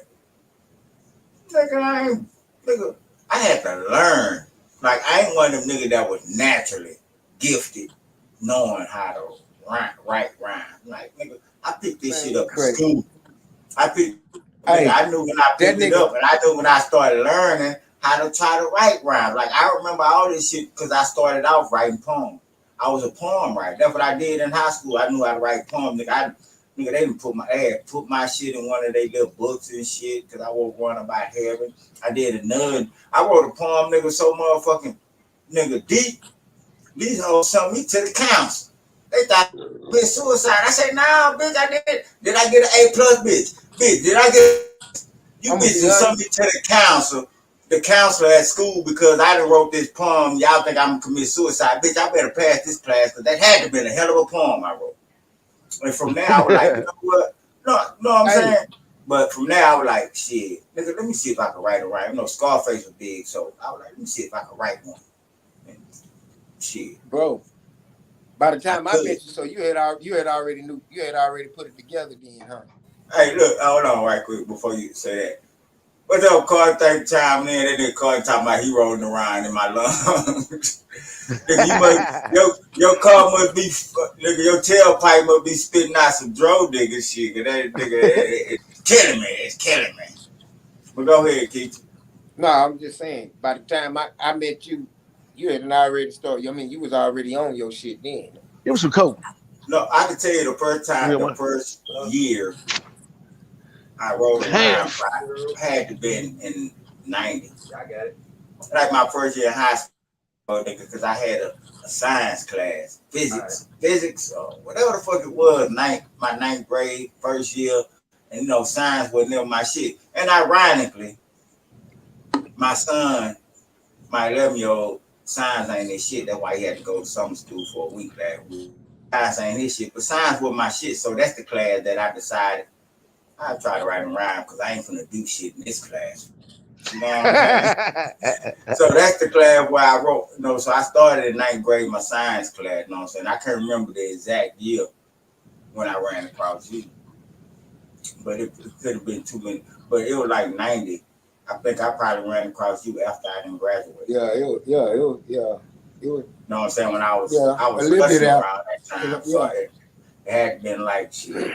nigga, I had to learn. Like I ain't one of them niggas that was naturally gifted, knowing how to write rhyme. Like nigga, I picked this shit up in school. I knew when I picked it up, and I knew when I started learning how to try to write rhymes. Like I remember all this shit because I started off writing poems. I was a poem writer. That's what I did in high school. I knew how to write poems. Nigga, they didn't put my shit in one of their little books and shit because I wrote one about heaven. I did another. I wrote a poem, nigga, so motherfucking nigga deep. These hoes sent me to the council. They thought I committed suicide. I said, nah, bitch, I did. Did I get an A+, bitch? Bitch, did I get? You bitches sent me to the council. The counselor at school because I done wrote this poem. Y'all think I'm gonna commit suicide, bitch? I better pass this class because that had to be a hell of a poem I wrote. And from there, I was like, you know what? No, what I'm saying? But from there, I was like, shit, nigga, let me see if I can write a rhyme. Scarface was big, so I was like, let me see if I can write one. And shit, bro. By the time I met you, so you had already put it together, then, huh? Hey, look, hold on, right quick before you say that. What's up, Carl? Thank you, chime in. That nigga Carl talking about he rolling around in my lungs. Your car must be, nigga, your tailpipe must be spitting out some drone nigga shit. That nigga, it's killing me. It's killing me. But go ahead, Keith. No, I'm just saying, by the time I met you, you had already started. I mean, you was already on your shit then. It was some coke. No, I can tell you the first time, the first year I rolled around, had to be in 90. I got it. Like my first year in high school, because I had a science class, physics, or whatever the fuck it was, my ninth grade, first year, and science was never my shit. And ironically, my son, my 11-year-old, science ain't his shit. That's why he had to go to summer school for a week last week. Science ain't his shit, but science was my shit. So that's the class that I decided I try to write a rhyme because I ain't finna do shit in this class. You know what I'm saying? So that's the class where I wrote, so I started in ninth grade, my science class, you know what I'm saying? I can't remember the exact year when I ran across you. But it could have been too many. But it was like 90. I think I probably ran across you after I didn't graduate. It was. You know what I'm saying? When I was listening around that time. So it had been like shit,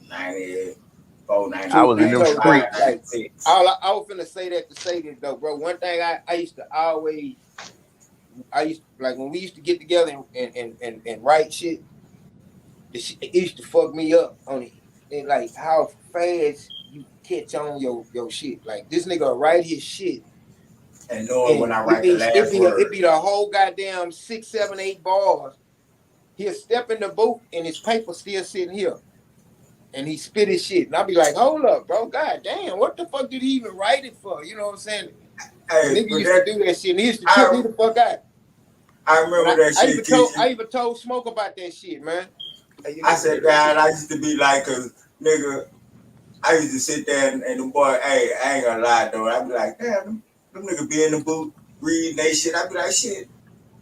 94, 95. I was in them streets. I was finna say that to say this though, bro. One thing I used to like when we used to get together and write shit, it used to fuck me up on it. And like how fast you catch on your shit. Like this nigga write his shit. And knowing when I write the last word. It be the whole goddamn 6, 7, 8 bars. He'll step in the booth and his paper still sitting here. And he spit his shit. And I'll be like, hold up, bro. God damn, what the fuck did he even write it for? You know what I'm saying? Hey, nigga used to do that shit. And he used to trip me the fuck out. I remember that shit. I even told Smoke about that shit, man. I said, God, I used to be like, cause nigga, I used to sit there and the boy, hey, I ain't gonna lie though. I'd be like, damn, them niggas be in the booth reading they shit. I'd be like, shit,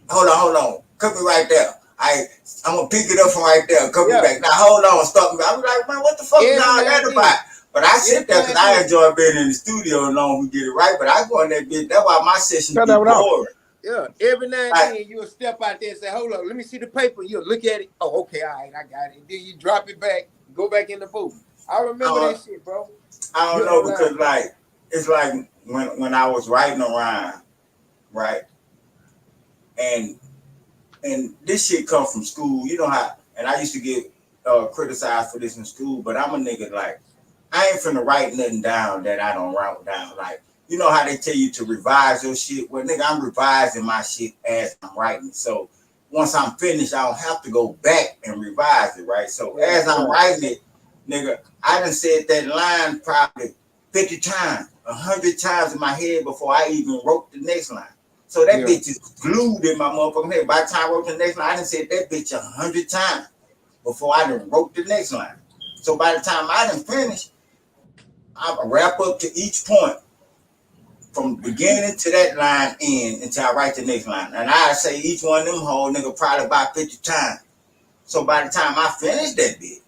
hold on. Come me right there. I'm gonna pick it up from right there. Come me back. Now hold on, stop me. I'm like, man, what the fuck is all that about? But I sit there because I enjoy being in the studio and knowing who get it right. But I go in that bitch. That's why my sessions be boring. Yeah, every now and then you'll step out there and say, hold up, let me see the paper. You'll look at it. Oh, okay, all right, I got it. And then you drop it back, go back in the booth. I remember that shit, bro. I don't know because like it's like when I was writing a rhyme, right? And this shit come from school. You know how, and I used to get criticized for this in school, but I'm a nigga like, I ain't finna write nothing down that I don't write down. Like, you know how they tell you to revise your shit? Well, nigga, I'm revising my shit as I'm writing. So once I'm finished, I don't have to go back and revise it, right? So as I'm writing it, nigga, I done said that line probably 50 times, 100 times in my head before I even wrote the next line. So that bitch is glued in my motherfucking head. By the time I wrote the next line, I done said that bitch 100 times before I done wrote the next line. So by the time I done finished, I wrap up to each point from beginning to that line end until I write the next line. And I say each one of them whole nigga probably about 50 times. So by the time I finish that bit,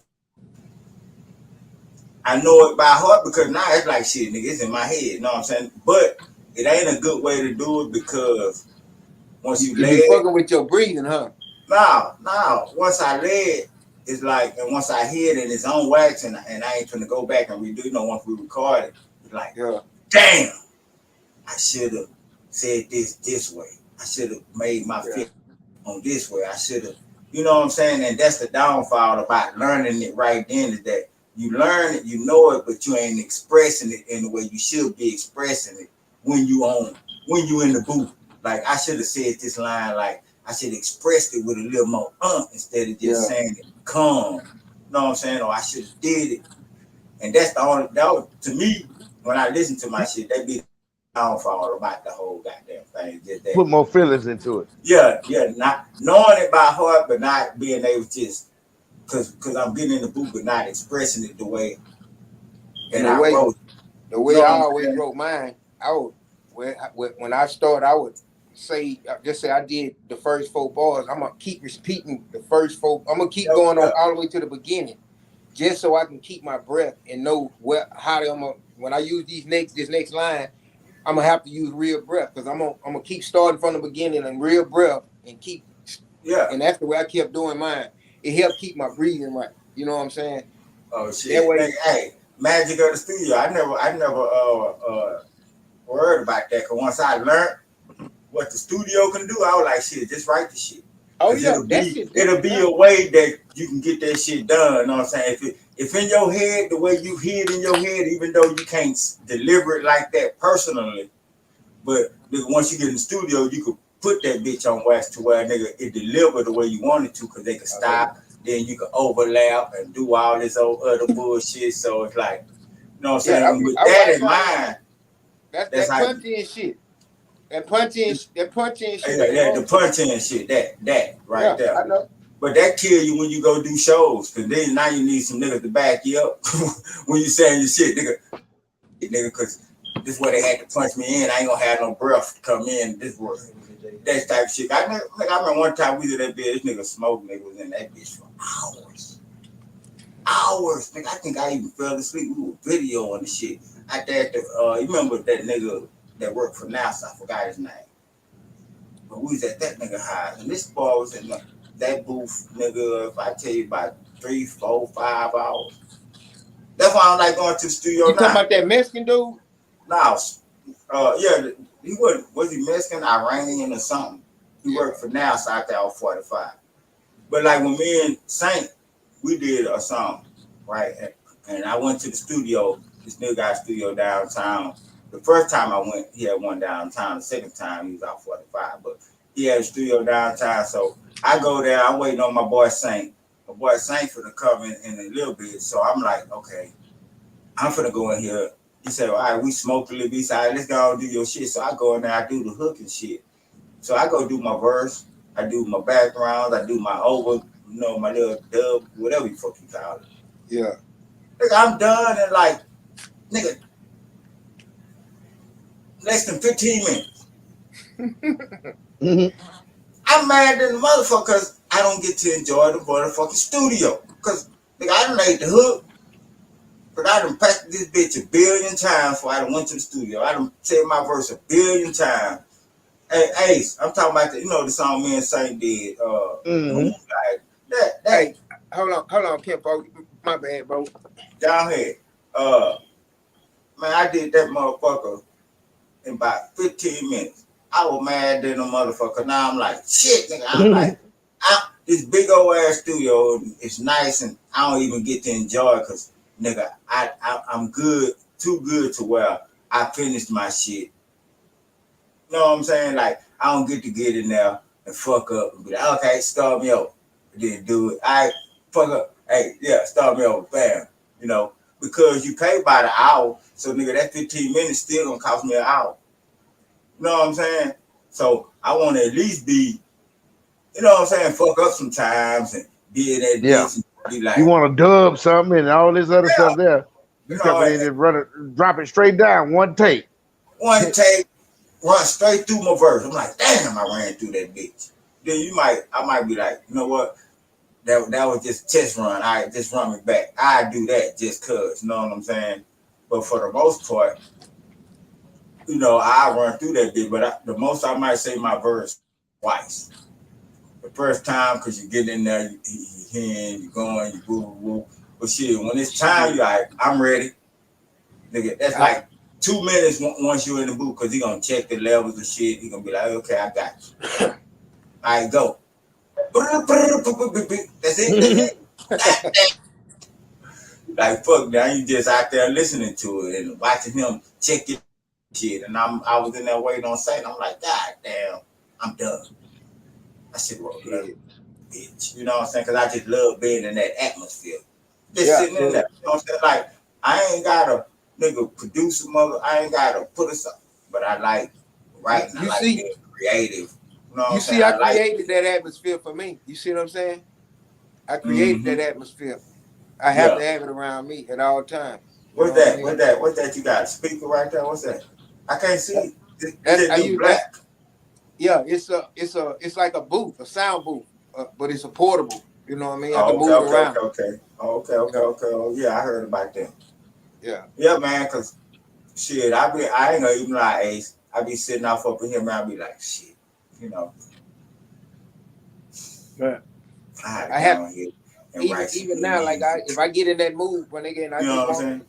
I know it by heart because now it's like shit, nigga, it's in my head, you know what I'm saying? But it ain't a good way to do it because once you lay it, fucking with your breathing, huh? No. Once I lay it, it's like, and once I hear it in its own wax, and I ain't gonna go back and redo. You know, once we record it, it's like, damn, I should have said this way. I should have made my fit on this way. I should have, you know what I'm saying? And that's the downfall about learning it right then, is that you learn it, you know it, but you ain't expressing it in the way you should be expressing it when you in the booth. Like, I should have said this line, like, I should have expressed it with a little more instead of just saying it calm. You know what I'm saying? Or I should have did it. And that's the only, that was, to me, when I listen to my shit, that be the downfall about the whole goddamn thing. Just that. Put more feelings into it. Yeah, not knowing it by heart, but not being able to just, because I'm getting in the booth, but not expressing it the way that I wrote. The way I always wrote mine, I would, when I started, I would say I did the first 4 bars. I'm gonna keep repeating the first 4. I'm gonna keep going on all the way to the beginning, just so I can keep my breath and know how I'm gonna, when I use this next line, I'm gonna have to use real breath, because I'm gonna keep starting from the beginning and real breath and keep. And that's the way I kept doing mine. It helped keep my breathing right. You know what I'm saying? Oh shit! That way, hey, magic of the studio. I never worried about that, because once I learned what the studio can do, I was like, shit, just write the shit. Oh yeah, it'll be a way that you can get that shit done. You know what I'm saying? If in your head, the way you hear it in your head, even though you can't deliver it like that personally, but once you get in the studio, you could put that bitch on wax to where nigga it deliver the way you want it to, because they can stop, then you can overlap and do all this other bullshit. So it's like, you know what I'm saying? With that in mind, that's punchy and shit. That punching shit. Yeah, the punching shit. That right there. I know. But that kill you when you go do shows, because then now you need some niggas to back you up when you saying your shit, nigga, because this is where they had to punch me in. I ain't gonna have no breath to come in. This work. That type of shit. I remember one time we did that bitch. This nigga smoke, nigga was in that bitch for hours. Nigga, I think I even fell asleep. We were videoing the shit. I dared to, you remember that nigga that worked for NASA? I forgot his name. But we was at that nigga house, and this boy was in that booth, nigga. If I tell you about 3, 4, 5 hours. That's why I don't like going to the studio. You talking about that Mexican dude? No, yeah, he was he Mexican, Iranian or something? He worked for NASA out there on 45. But like when me and Saint, we did a song, right? And I went to the studio. This nigga got a studio downtown. The first time I went, he had one downtown. The second time, he was out 45. But he had a studio downtown. So I go there. I'm waiting on my boy Saint. My boy Saint finna come in a little bit. So I'm like, okay, I'm finna go in here. He said, all right, we smoked a little bit. He said, all right, let's go and do your shit. So I go in there. I do the hook and shit. So I go do my verse. I do my backgrounds. I do my my little dub, whatever you fuck you call it. Yeah. Nigga, I'm done in like, nigga, less than 15 minutes. I'm mad at the motherfucker because I don't get to enjoy the motherfucking studio. Because, nigga, I done made the hook, but I done practiced this bitch 1 billion times before I done went to the studio. I done said my verse 1 billion times. Hey, Ace, I'm talking about the song me and Saint did. Hey, hold on, Kim, bro. My bad, bro. Down here. Man, I did that motherfucker in about 15 minutes. I was mad than a motherfucker. Now I'm like, shit, nigga. I'm like, this big old ass studio is nice, and I don't even get to enjoy it because, nigga, I'm good, too good to where I finished my shit. You know what I'm saying? Like, I don't get to get in there and fuck up and be like, okay, start me over. Then do it. I fuck up. Hey, yeah, start me over. Bam. You know, because you pay by the hour, so nigga, that 15 minutes still gonna cost me an hour. You know what I'm saying? So I want to at least be, you know what I'm saying, fuck up sometimes and be in that bitch and be like, you want to dub something and all this other stuff there. You come in and drop it straight down, one take. One take, run straight through my verse. I'm like, damn, I ran through that bitch. Then I might be like, you know what? That was just a test run. I just run me back. I do that just cause, you know what I'm saying? But for the most part, you know, I run through that bitch. But the most I might say my verse twice. The first time, cause you get in there, you hearing, you going, you woo woo. But shit, when it's time, you like, I'm ready. Nigga, that's like 2 minutes once you're in the booth, cause he gonna check the levels of shit. He gonna be like, okay, I got you. All right, go. That's it. Like, fuck, now you just out there listening to it and watching him check it shit. And I was in there waiting on sight. I'm like, God damn, I'm done. I should roll it, bitch. You know what I'm saying? Because I just love being in that atmosphere. Just sitting in there. You know what I'm saying? Like, I ain't got to, nigga, produce a mother. I ain't got to put us up. But I like writing. I like being creative. You know what I'm saying? I created that atmosphere for me. You see what I'm saying? I created that atmosphere. I have to have it around me at all times. What's that? I mean? What's that? You got a speaker right there? What's that? I can't see. It's black. Yeah, it's like a booth, a sound booth, but it's a portable. You know what I mean? I can move it around. Okay. Oh, yeah, I heard about that. Yeah, man. Cause shit, I ain't gonna even lie, Ace. I be sitting off up in here, man. I be like, shit, you know. Yeah. I have even now, like if I get in that mood when they get, I just want to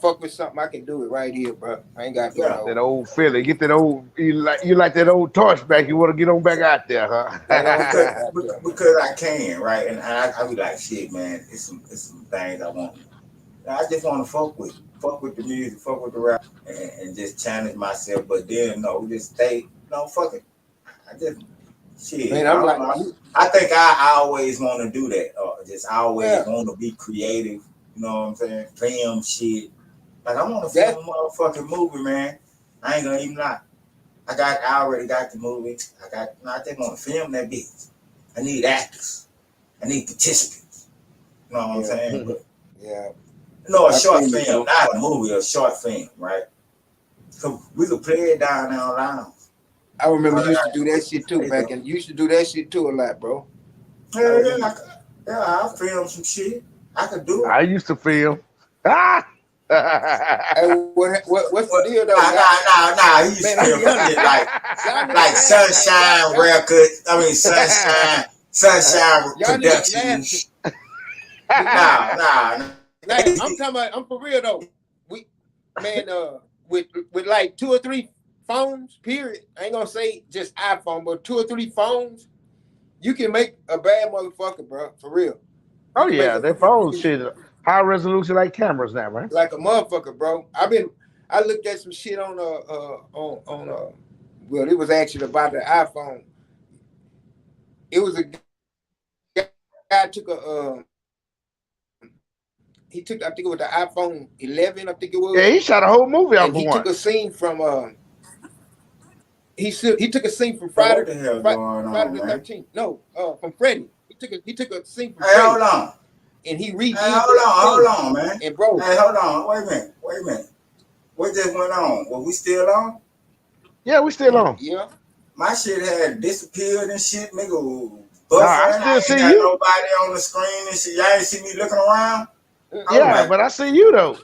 fuck with something. I can do it right here, bro. I ain't got that old feeling. Get that old. You like that old torch back. You want to get on back out there, huh? because I can, right? And I be like, shit, man. It's some things I want. I just want to fuck with the music, fuck with the rap, and just challenge myself. But then just stay. No, fuck it. I just. Shit, man, I think I always want to do that. Just always want to be creative. You know what I'm saying? Film shit. Like I want to film a motherfucking movie, man. I ain't gonna even lie. I already got the movie. I just want to film that bitch. I need actors. I need participants. You know what I'm saying? But, a short film, not a movie, a short film, right? So we could play it down there online. I remember you used to do that shit too back and you used to do that shit too a lot, bro. I film some shit. I could do it. I used to film. Hey, what's the deal though? Nah. He used to film like Sunshine Records. I mean Sunshine Productions. Nah. I'm talking about. I'm for real though. With like 2 or 3 phones, period. I ain't gonna say just iPhone, but 2 or 3 phones, you can make a bad motherfucker, bro. For real. Oh yeah, their phones shit high resolution like cameras now, man. Like a motherfucker, bro. I looked at some shit on well, it was actually about the iPhone. It was a guy took he took, I think it was the iPhone 11, I think it was. Yeah, he shot a whole movie off of one. He took a scene from he took a scene from Friday the 13th. No, from Freddy. He took a scene from Freddy. Hold on. And he redid hold on, man. And bro. Hey, hold on. Wait a minute. What just went on? Were we still on? Yeah, we still on. Yeah. My shit had disappeared and shit, nigga. I still see you. Nobody on the screen and shit. Y'all ain't see me looking around? Yeah, but I see you though.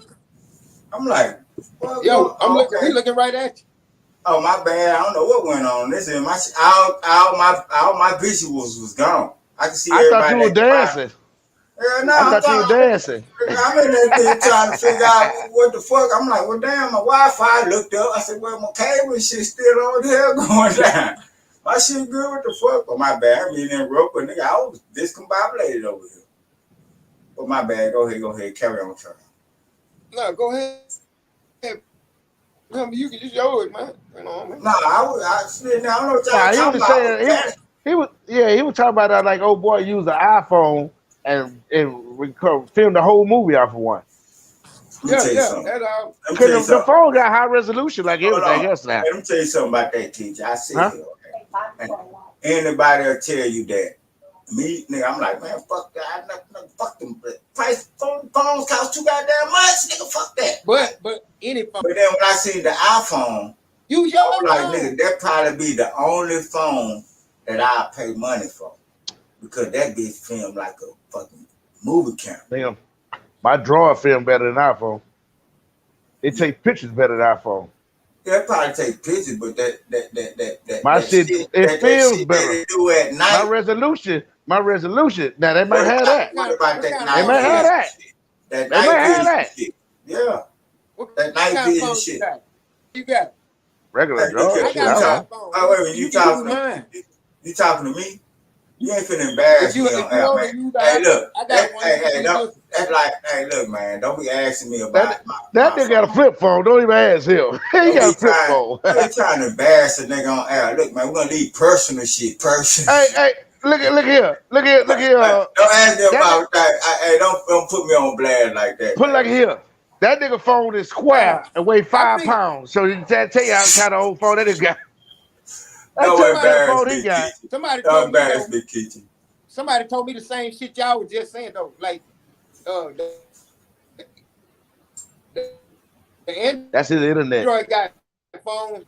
I'm like, we looking right at you. Oh, my bad. I don't know what went on. Listen, all my visuals was gone. I can see everybody. I thought you were dancing. Yeah, no, I thought you were dancing. I'm in that bitch trying to figure out what the fuck. I'm like, well, damn, my Wi-Fi looked up. I said, well, my cable shit still on here going down. My shit good. What the fuck? But my bad. I mean, in rope, but nigga, I was discombobulated over here. But my bad. Go ahead. Carry on, Charlie. No, go ahead. You can just show it, man. You know what I mean? Nah, I don't know what y'all talking about. He was talking about that like old boy used an iPhone and filmed the whole movie off of one. Yeah. Because the phone got high resolution like everything else now. Let me tell you something about that, teacher. I said, anybody will tell you that. Me, nigga, I'm like, man, fuck that. Fuck them. Price phones cost too goddamn much, nigga. Fuck that. But any phone. But then when I see the iPhone, use your I'm like, nigga, that probably be the only phone that I pay money for, because that bitch film like a fucking movie camera. Damn, my drawer film better than iPhone. It takes pictures better than iPhone. Yeah, it probably take pictures, but that my that shit it feels better. They do at night. My resolution. Now they might have that. What about that night? They might have that. That night vision shit. Yeah. That night vision shit. You got regular drawer. I got oh, wait, you talking to me? You ain't finna embarrass me on air, man. Hey, look. That's like, hey, look, man. Don't be asking me about that nigga got a flip phone. Don't even ask him. He got a flip phone. You trying to embarrass a nigga on air. Look, man, we're gonna leave personal shit. Hey, look here. Don't ask me about that. Hey, don't put me on blast like that. Put it like here. That nigga phone is square and weigh 5 pounds. So you tell you how kind of old phone that is got. Don't embarrass me, Kitchen. Somebody told me the same shit y'all was just saying though. Like, that's the internet. Android got phone.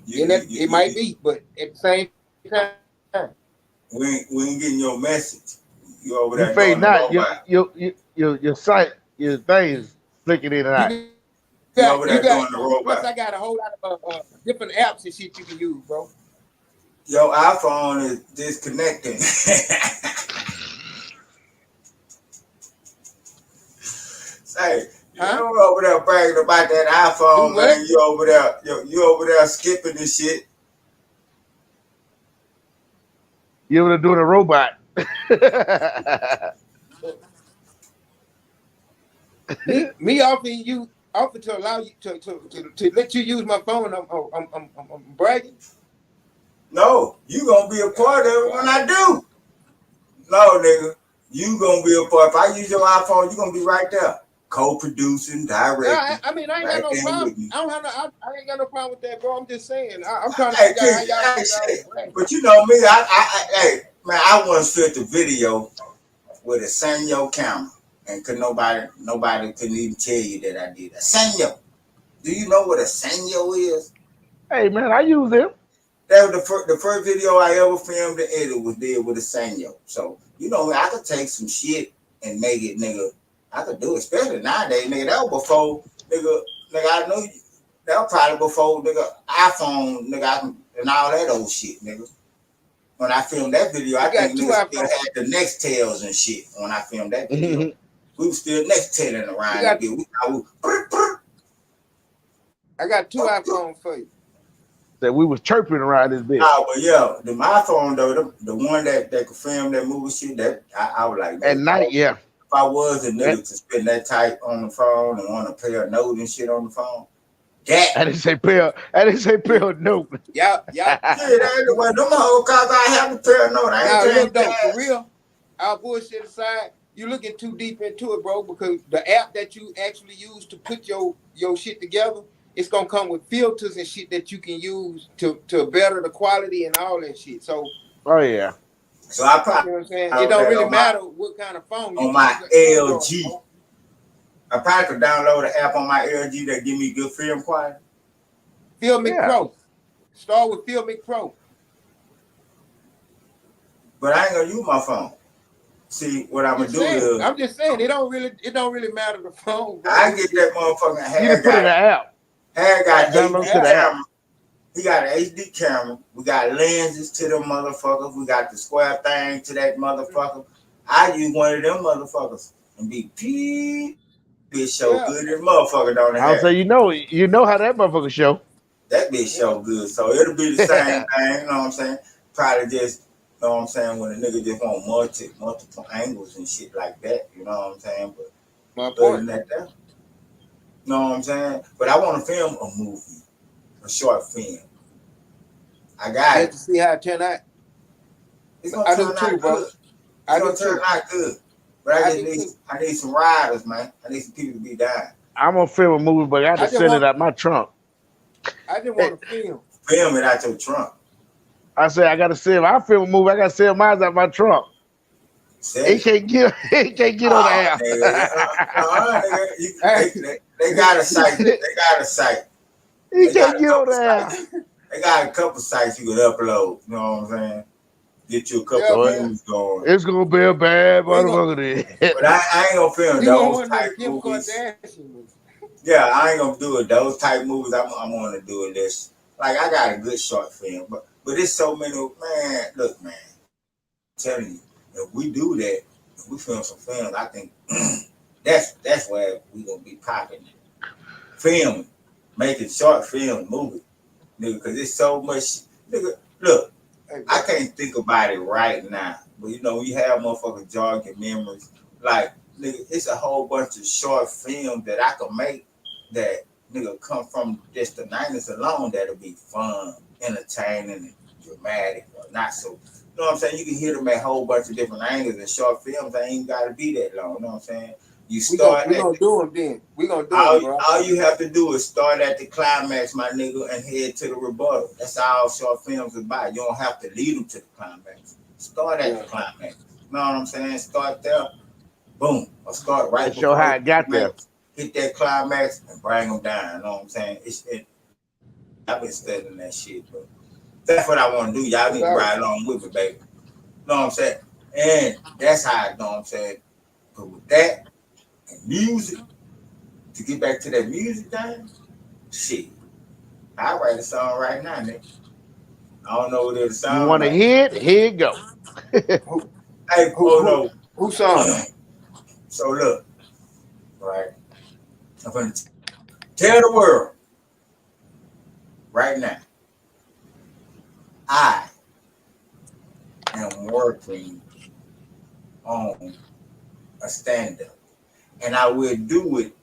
It might be, but at the same time, we ain't getting your message. You over there? You fade not. Your site, your thing is flicking in and out. Plus, I got a whole lot of different apps and shit you can use, bro. Your iPhone is disconnecting. Say, you over there bragging about that iPhone, man. You over there skipping this shit. You over there doing a robot. me offer to allow you to let you use my phone. I'm bragging. No, you gonna be a part of it when I do. No, nigga, you gonna be a part. If I use your iPhone, you gonna be right there, co-producing, directing. Yeah, I mean, I ain't got no problem. I ain't got no problem with that, bro. I'm just saying. I'm trying to figure out how y'all. But you know me, I once filmed a video with a Sanyo camera. And nobody couldn't even tell you that I did a Sanyo. Do you know what a Sanyo is? Hey man, I use them. That was the first video I ever filmed and edited was did with a Sanyo. So you know I could take some shit and make it, nigga. I could do it, especially nowadays, nigga. That was before, nigga. I know that was probably before, nigga, iPhone, nigga, and all that old shit, nigga. When I filmed that video, I think nigga still had the Nextels and shit. When I filmed that video. Mm-hmm. We were still Nexteling around. I got 2 iPhones for you. That we was chirping around this bitch. Oh, but yeah, the iPhone though, the one that could film that movie shit, that I was like at night, yeah. If I was a nigga to spend that type on the phone and want to pay a note and shit on the phone, I didn't say pay a note. Yeah. That's the way them whole cause I have to pay a note. Now, look though, for real, our bullshit aside. You looking too deep into it, bro, because the app that you actually use to put your shit together, it's gonna come with filters and shit that you can use to better the quality and all that shit. So yeah. So I probably, you know what I'm saying? It don't really matter what kind of phone you on my LG. I probably could download an app on my LG that give me good film quality. Filmic Pro. Start with Filmic Pro. But I ain't gonna use my phone. See what I'm gonna do is I'm just saying it don't really matter the phone. Bro. I get that motherfucking you put in the app. Got download to the app. He got an HD camera. We got lenses to them motherfuckers. We got the square thing to that motherfucker. I use one of them motherfuckers and be pee. Bitch show good as motherfucker down the I'll say hair. you know how that motherfucker show. That bitch show good. So it'll be the same thing, you know what I'm saying? Probably just, you know what I'm saying, when a nigga just want multiple angles and shit like that, you know what I'm saying? But other than that, you know what I'm saying? But I want to film a movie, a short film. I got it. To see how it turn out. It's gonna turn out good. It's gonna turn out good. But I need some riders, man. I need some people to be down. I'm gonna film a movie, but I got to send it out my trunk. I just want to film. Film it out your trunk. I said I gotta sell. I film a movie. I gotta sell mine out my trunk. He can't get on the air. They got a site. They got a site. He can't get on the air. They got a couple sites you can upload. You know what I'm saying? Get you a couple views going. It's gonna be a bad motherfucker. But I ain't gonna film those type movies. Yeah, I ain't gonna do it. Those type movies, I'm gonna do it. This like I got a good short film, but it's so many. Man, look, man, I'm telling you, if we do that, if we film some films, I think that's where we gonna be popping. Filming, making short film movie, nigga, because it's so much. Nigga, look, I can't think about it right now, but you know, you have motherfuckers jog your memories. Like, nigga, it's a whole bunch of short films that I can make that nigga come from just the 90s alone that'll be fun, entertaining, and dramatic, or not so. You know what I'm saying? You can hear them at a whole bunch of different angles in short films. They ain't got to be that long. You know what I'm saying? You start. We gonna do them then. We gonna do them, bro. All you have to do is start at the climax, my nigga, and head to the rebuttal. That's all short films about. You don't have to lead them to the climax. Start at the climax. You know what I'm saying? Start there. Boom. Or start right before how I got there. Hit that climax and bring them down. You know what I'm saying? I've been studying that shit, but that's what I want to do. Y'all need to ride along with me, baby. You know what I'm saying? And that's how, you know what I'm saying? But with that and music, to get back to that music thing, shit, I write a song right now, nigga. I don't know what it's song. You want to hear it? Here it go. Hey, who song? So look, right? I'm gonna tell the world right now. I am working on a stand-up, and I will do it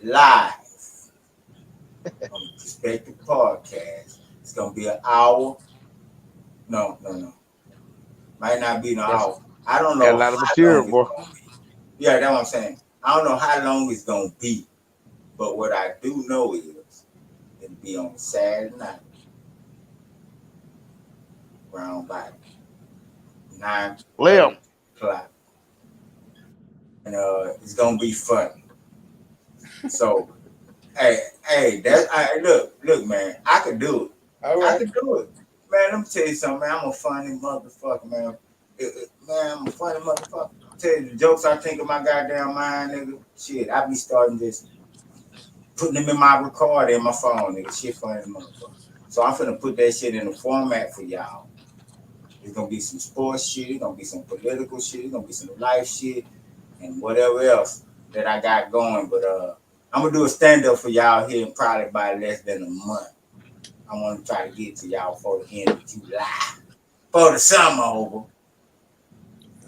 live on the Perspektiv Podcast. It's gonna be an hour. No. Might not be an hour. I don't know. A lot of material, boy. Yeah, that's what I'm saying. I don't know how long it's gonna be, but what I do know is it'll be on Saturday night, around about 9 o'clock, and it's gonna be fun. So, hey, look, man, I could do it. All right. I could do it, man. Let me tell you something, man. I'm a funny motherfucker, man. Man, I'm a funny motherfucker. I tell you the jokes I think of my goddamn mind, nigga. Shit, I be starting just putting them in my recorder in my phone, nigga. Shit funny motherfucker. So I'm finna put that shit in the format for y'all. It's gonna be some sports shit, it's gonna be some political shit, it's gonna be some life shit, and whatever else that I got going. But I'm gonna do a stand-up for y'all here in probably by less than a month. I want to try to get to y'all before the end of July, before the summer over.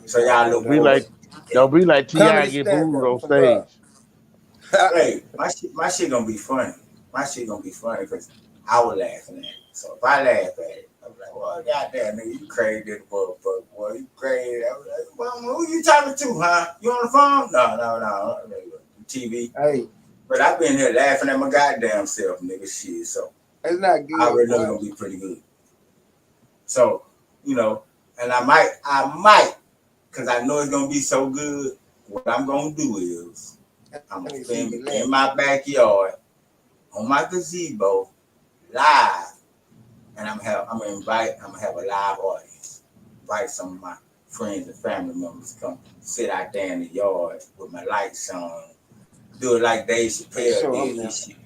So y'all look don't be like T.I. get booed on stage. Hey, my shit gonna be funny. My shit gonna be funny because I was laughing at it. So if I laugh at it, I'm like, well, goddamn, nigga, you crazy little motherfucker, boy. You crazy. I was like, well, who you talking to, huh? You on the phone? No. TV. Hey. But I've been here laughing at my goddamn self, nigga, shit. So it's not good. I already know it's gonna be pretty good. So, you know, and I might, because I know it's gonna be so good. What I'm gonna do is I'm gonna film it in my backyard, on my gazebo, live, and I'm gonna have a live audience. Invite some of my friends and family members to come sit out there in the yard with my lights on. Do it like Dave Chappelle did this shit.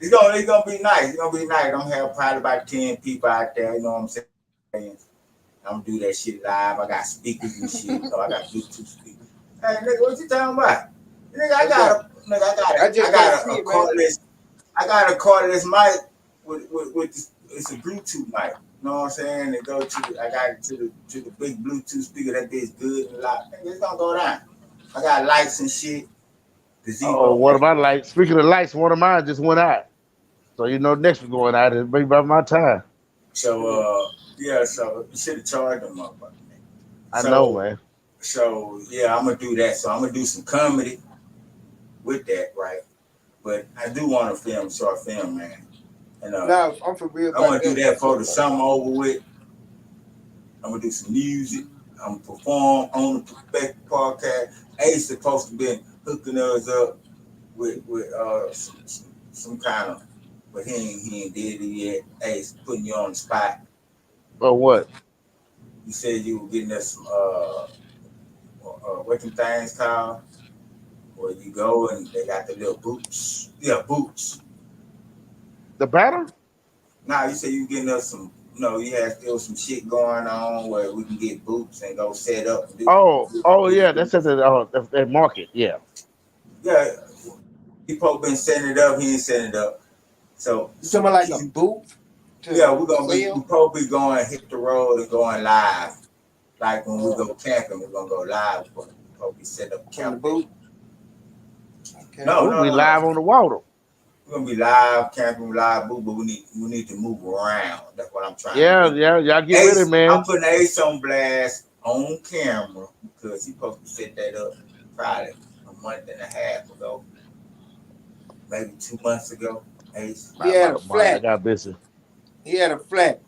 It's gonna be nice. It's gonna be nice. I'm gonna have probably about 10 people out there. You know what I'm saying? I'm gonna do that shit live. I got speakers and shit. So I got Bluetooth speakers. Hey, nigga, what you talking about? Nigga, I got a cordless. I got a cordless mic with this, it's a Bluetooth mic. You know what I'm saying? It go to I got it to the big Bluetooth speaker. That bitch good and loud. It's gonna go down. I got lights and shit. Oh, one of my lights. Speaking of lights, one of mine just went out. So you know, next we're going out. It'll be about my time. So yeah, so you should have charged them up. I know, man. So yeah, I'm gonna do that. So I'm gonna do some comedy with that, right? But I do want to film short film, man. And no, I'm for real. I want to do that for the summer over with. I'm gonna do some music. I'm gonna perform on the Perspektiv Podcast. Ace supposed to be hooking us up with some kind of, but he ain't did it yet. Ace putting you on the spot. Oh, what? You said you were getting us some what them things called? Where you go and they got the little boots. Yeah, boots. The banner? Nah, you said you getting us some. You know, you had still some shit going on where we can get boots and go set up. And Yeah, that's at the market. Yeah. Yeah, he probably been setting it up. He ain't setting it up. So something like a booth. Yeah, we probably going hit the road and going live. Like when we go camping, we're gonna go live. We're gonna probably set up camp booth. Okay. No, we'll be live on the water. We're gonna be live camping, live booth, but we need to move around. That's what I'm trying. Yeah, y'all get Ace, with it, man. I'm putting Ace on blast on camera because he supposed to set that up probably a month and a half ago, maybe 2 months ago. Ace, he had a flat. I got busy. He had a flat.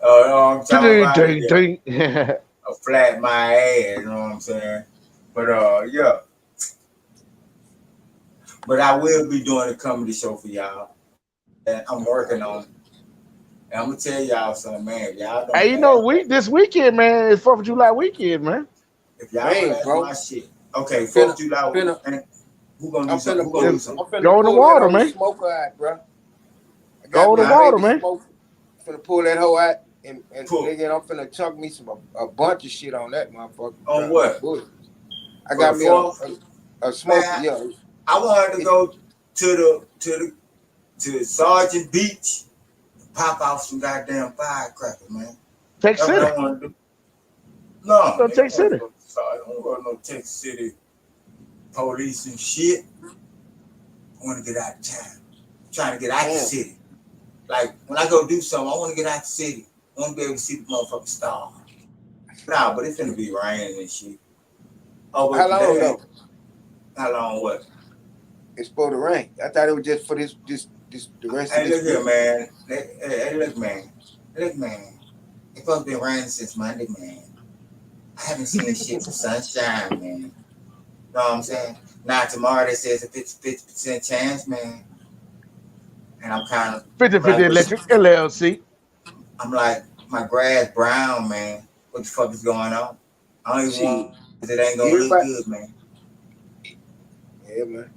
I'm talking about a flat my ass, you know what I'm saying? But yeah. But I will be doing a comedy show for y'all. And I'm working on it. And I'm gonna tell y'all something, man. Y'all don't. Hey, you know, this weekend, man, it's 4th of July weekend, man. If y'all don't bro. My shit. Okay, 4th of July weekend. Who gonna do something? Who gonna do something? Go in the water, man. Smoker out, bro. Go in the water, man. Finna pull that hoe out and nigga, I'm finna chunk me a bunch of shit on that motherfucker. On what? I got me a smoker. Yeah. I wanted to go to Sergeant Beach, pop off some goddamn firecrackers, man. Texas City. I want to do. No, go Texas City. I don't want no Texas City police and shit. I want to get out of town. I'm trying to get out the city. Like when I go do something, I want to get out the city. I want to be able to see the motherfucking star. Nah, but it's gonna be raining and shit. Oh, how long though? How long what? It's supposed to rain. I thought it was just for this the rest of this. Hey, look here, man. Hey, look, man. It's supposed to be raining since Monday, man. I haven't seen shit for sunshine, man. You know what I'm saying? Now tomorrow they say it's a 50% chance, man. And I'm kind of 50-50 electric LLC. I'm like, my grass brown, man. What the fuck is going on? I don't even want it ain't gonna look good, man. Yeah, man.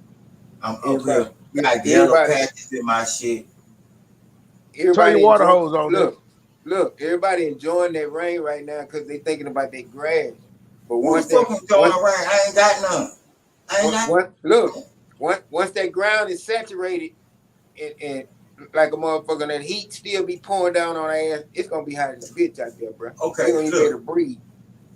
I'm up here. We got yellow patches in my shit. Turn your water hose on. Look, everybody enjoying that rain right now because they thinking about their grass. But once that rain, I ain't got none. Once that ground is saturated and like a motherfucker, that heat still be pouring down on our ass, it's gonna be hot as a bitch out there, bro. Okay, you gonna be able to breathe.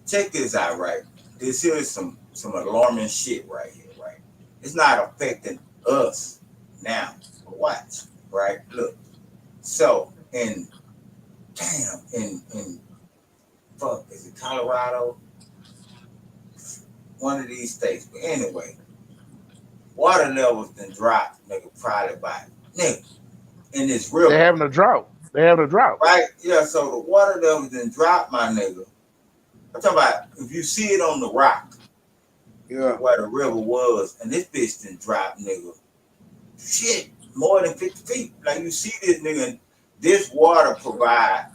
Check this out, right? This here is some alarming shit right here, right? It's not affecting us now. But watch, right? Look. So in fuck, is it Colorado? One of these states. But anyway, water levels then dropped, nigga, probably by nigga. In this river. They're having a drought. Right? Yeah, so the water levels then dropped, my nigga. I'm talking about if you see it on the rock, where the river was, and this bitch didn't drop, nigga. Shit, more than 50 feet. Like you see this nigga, this river provide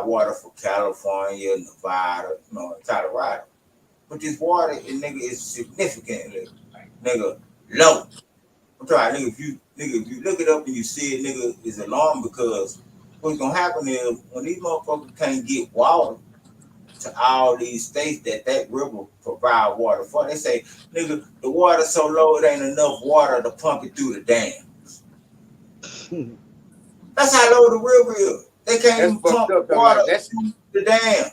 water for California, Nevada, Colorado. But this water, nigga, is significantly nigga, low. I'm talking, nigga, if you look it up and you see it, nigga, is alarmed because what's gonna happen is when these motherfuckers can't get water to all these states that river provide water for, they say, nigga, the water's so low it ain't enough water to pump it through the dam. That's how low the river is. They can't even pump water through the dam.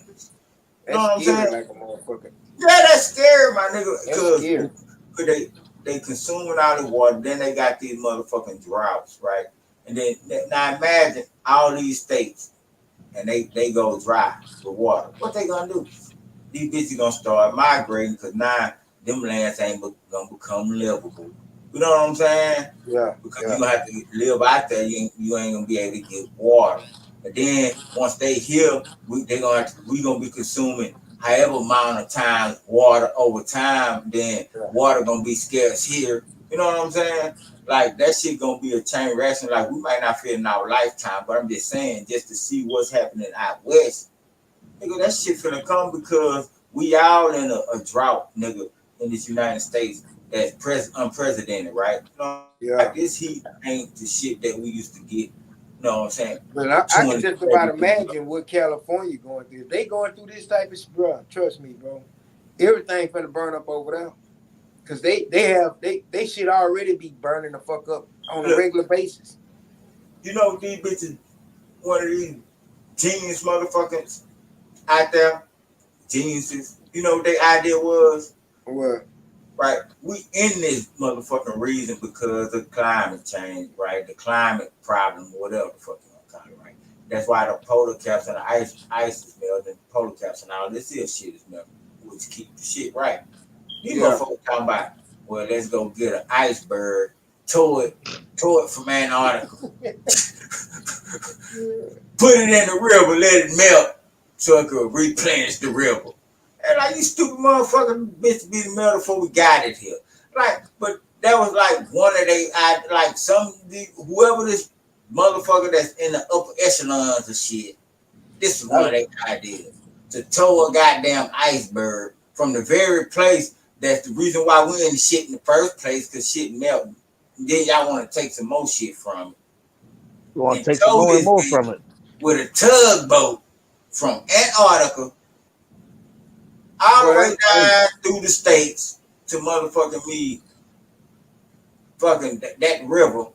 You know what I'm saying? Like a motherfucker. Yeah, that's scary, my nigga. Because they consuming all the water, then they got these motherfucking droughts, right? And then now imagine all these states and they go dry with water. What they gonna do? These bitches gonna start migrating because now them lands ain't gonna become livable. You know what I'm saying? Yeah. Because you gonna have to live out there. You ain't gonna be able to get water. And then once they here, we gonna be consuming however amount of time water over time. Then water gonna be scarce here. You know what I'm saying? Like that shit gonna be a chain reaction. Like we might not feel in our lifetime, but I'm just saying, just to see what's happening out west, nigga, that shit finna come because we all in a drought, nigga, in this United States that's unprecedented, right? You know, like this heat ain't the shit that we used to get. You know what I'm saying? But I can just about imagine what California going through. If they going through this type of shit, bro, trust me, bro. Everything finna burn up over there. Cause they shit already be burning the fuck up on a regular basis. You know these bitches, one of these genius motherfuckers out there, geniuses. You know what their idea was? What? Right, we in this motherfucking reason because of climate change, right? The climate problem, whatever the fuck you want to call it, right? That's why the polar caps and the ice is melting, the polar caps and all this shit is melting, which keep the shit right. These motherfuckers talking about, well, let's go get an iceberg, tow it from Antarctica, put it in the river, let it melt so it could replenish the river. And like, you stupid motherfucker, bitch, be the metal before we got it here. Like, but that was like one of they, like whoever this motherfucker that's in the upper echelons of shit, this is one of their ideas. To tow a goddamn iceberg from the very place that's the reason why we're in the shit in the first place, because shit melting. Then y'all want to take some more shit from it. You want to take some more and more from it. With a tugboat from Antarctica all the way down through the states to motherfucking me, fucking that river,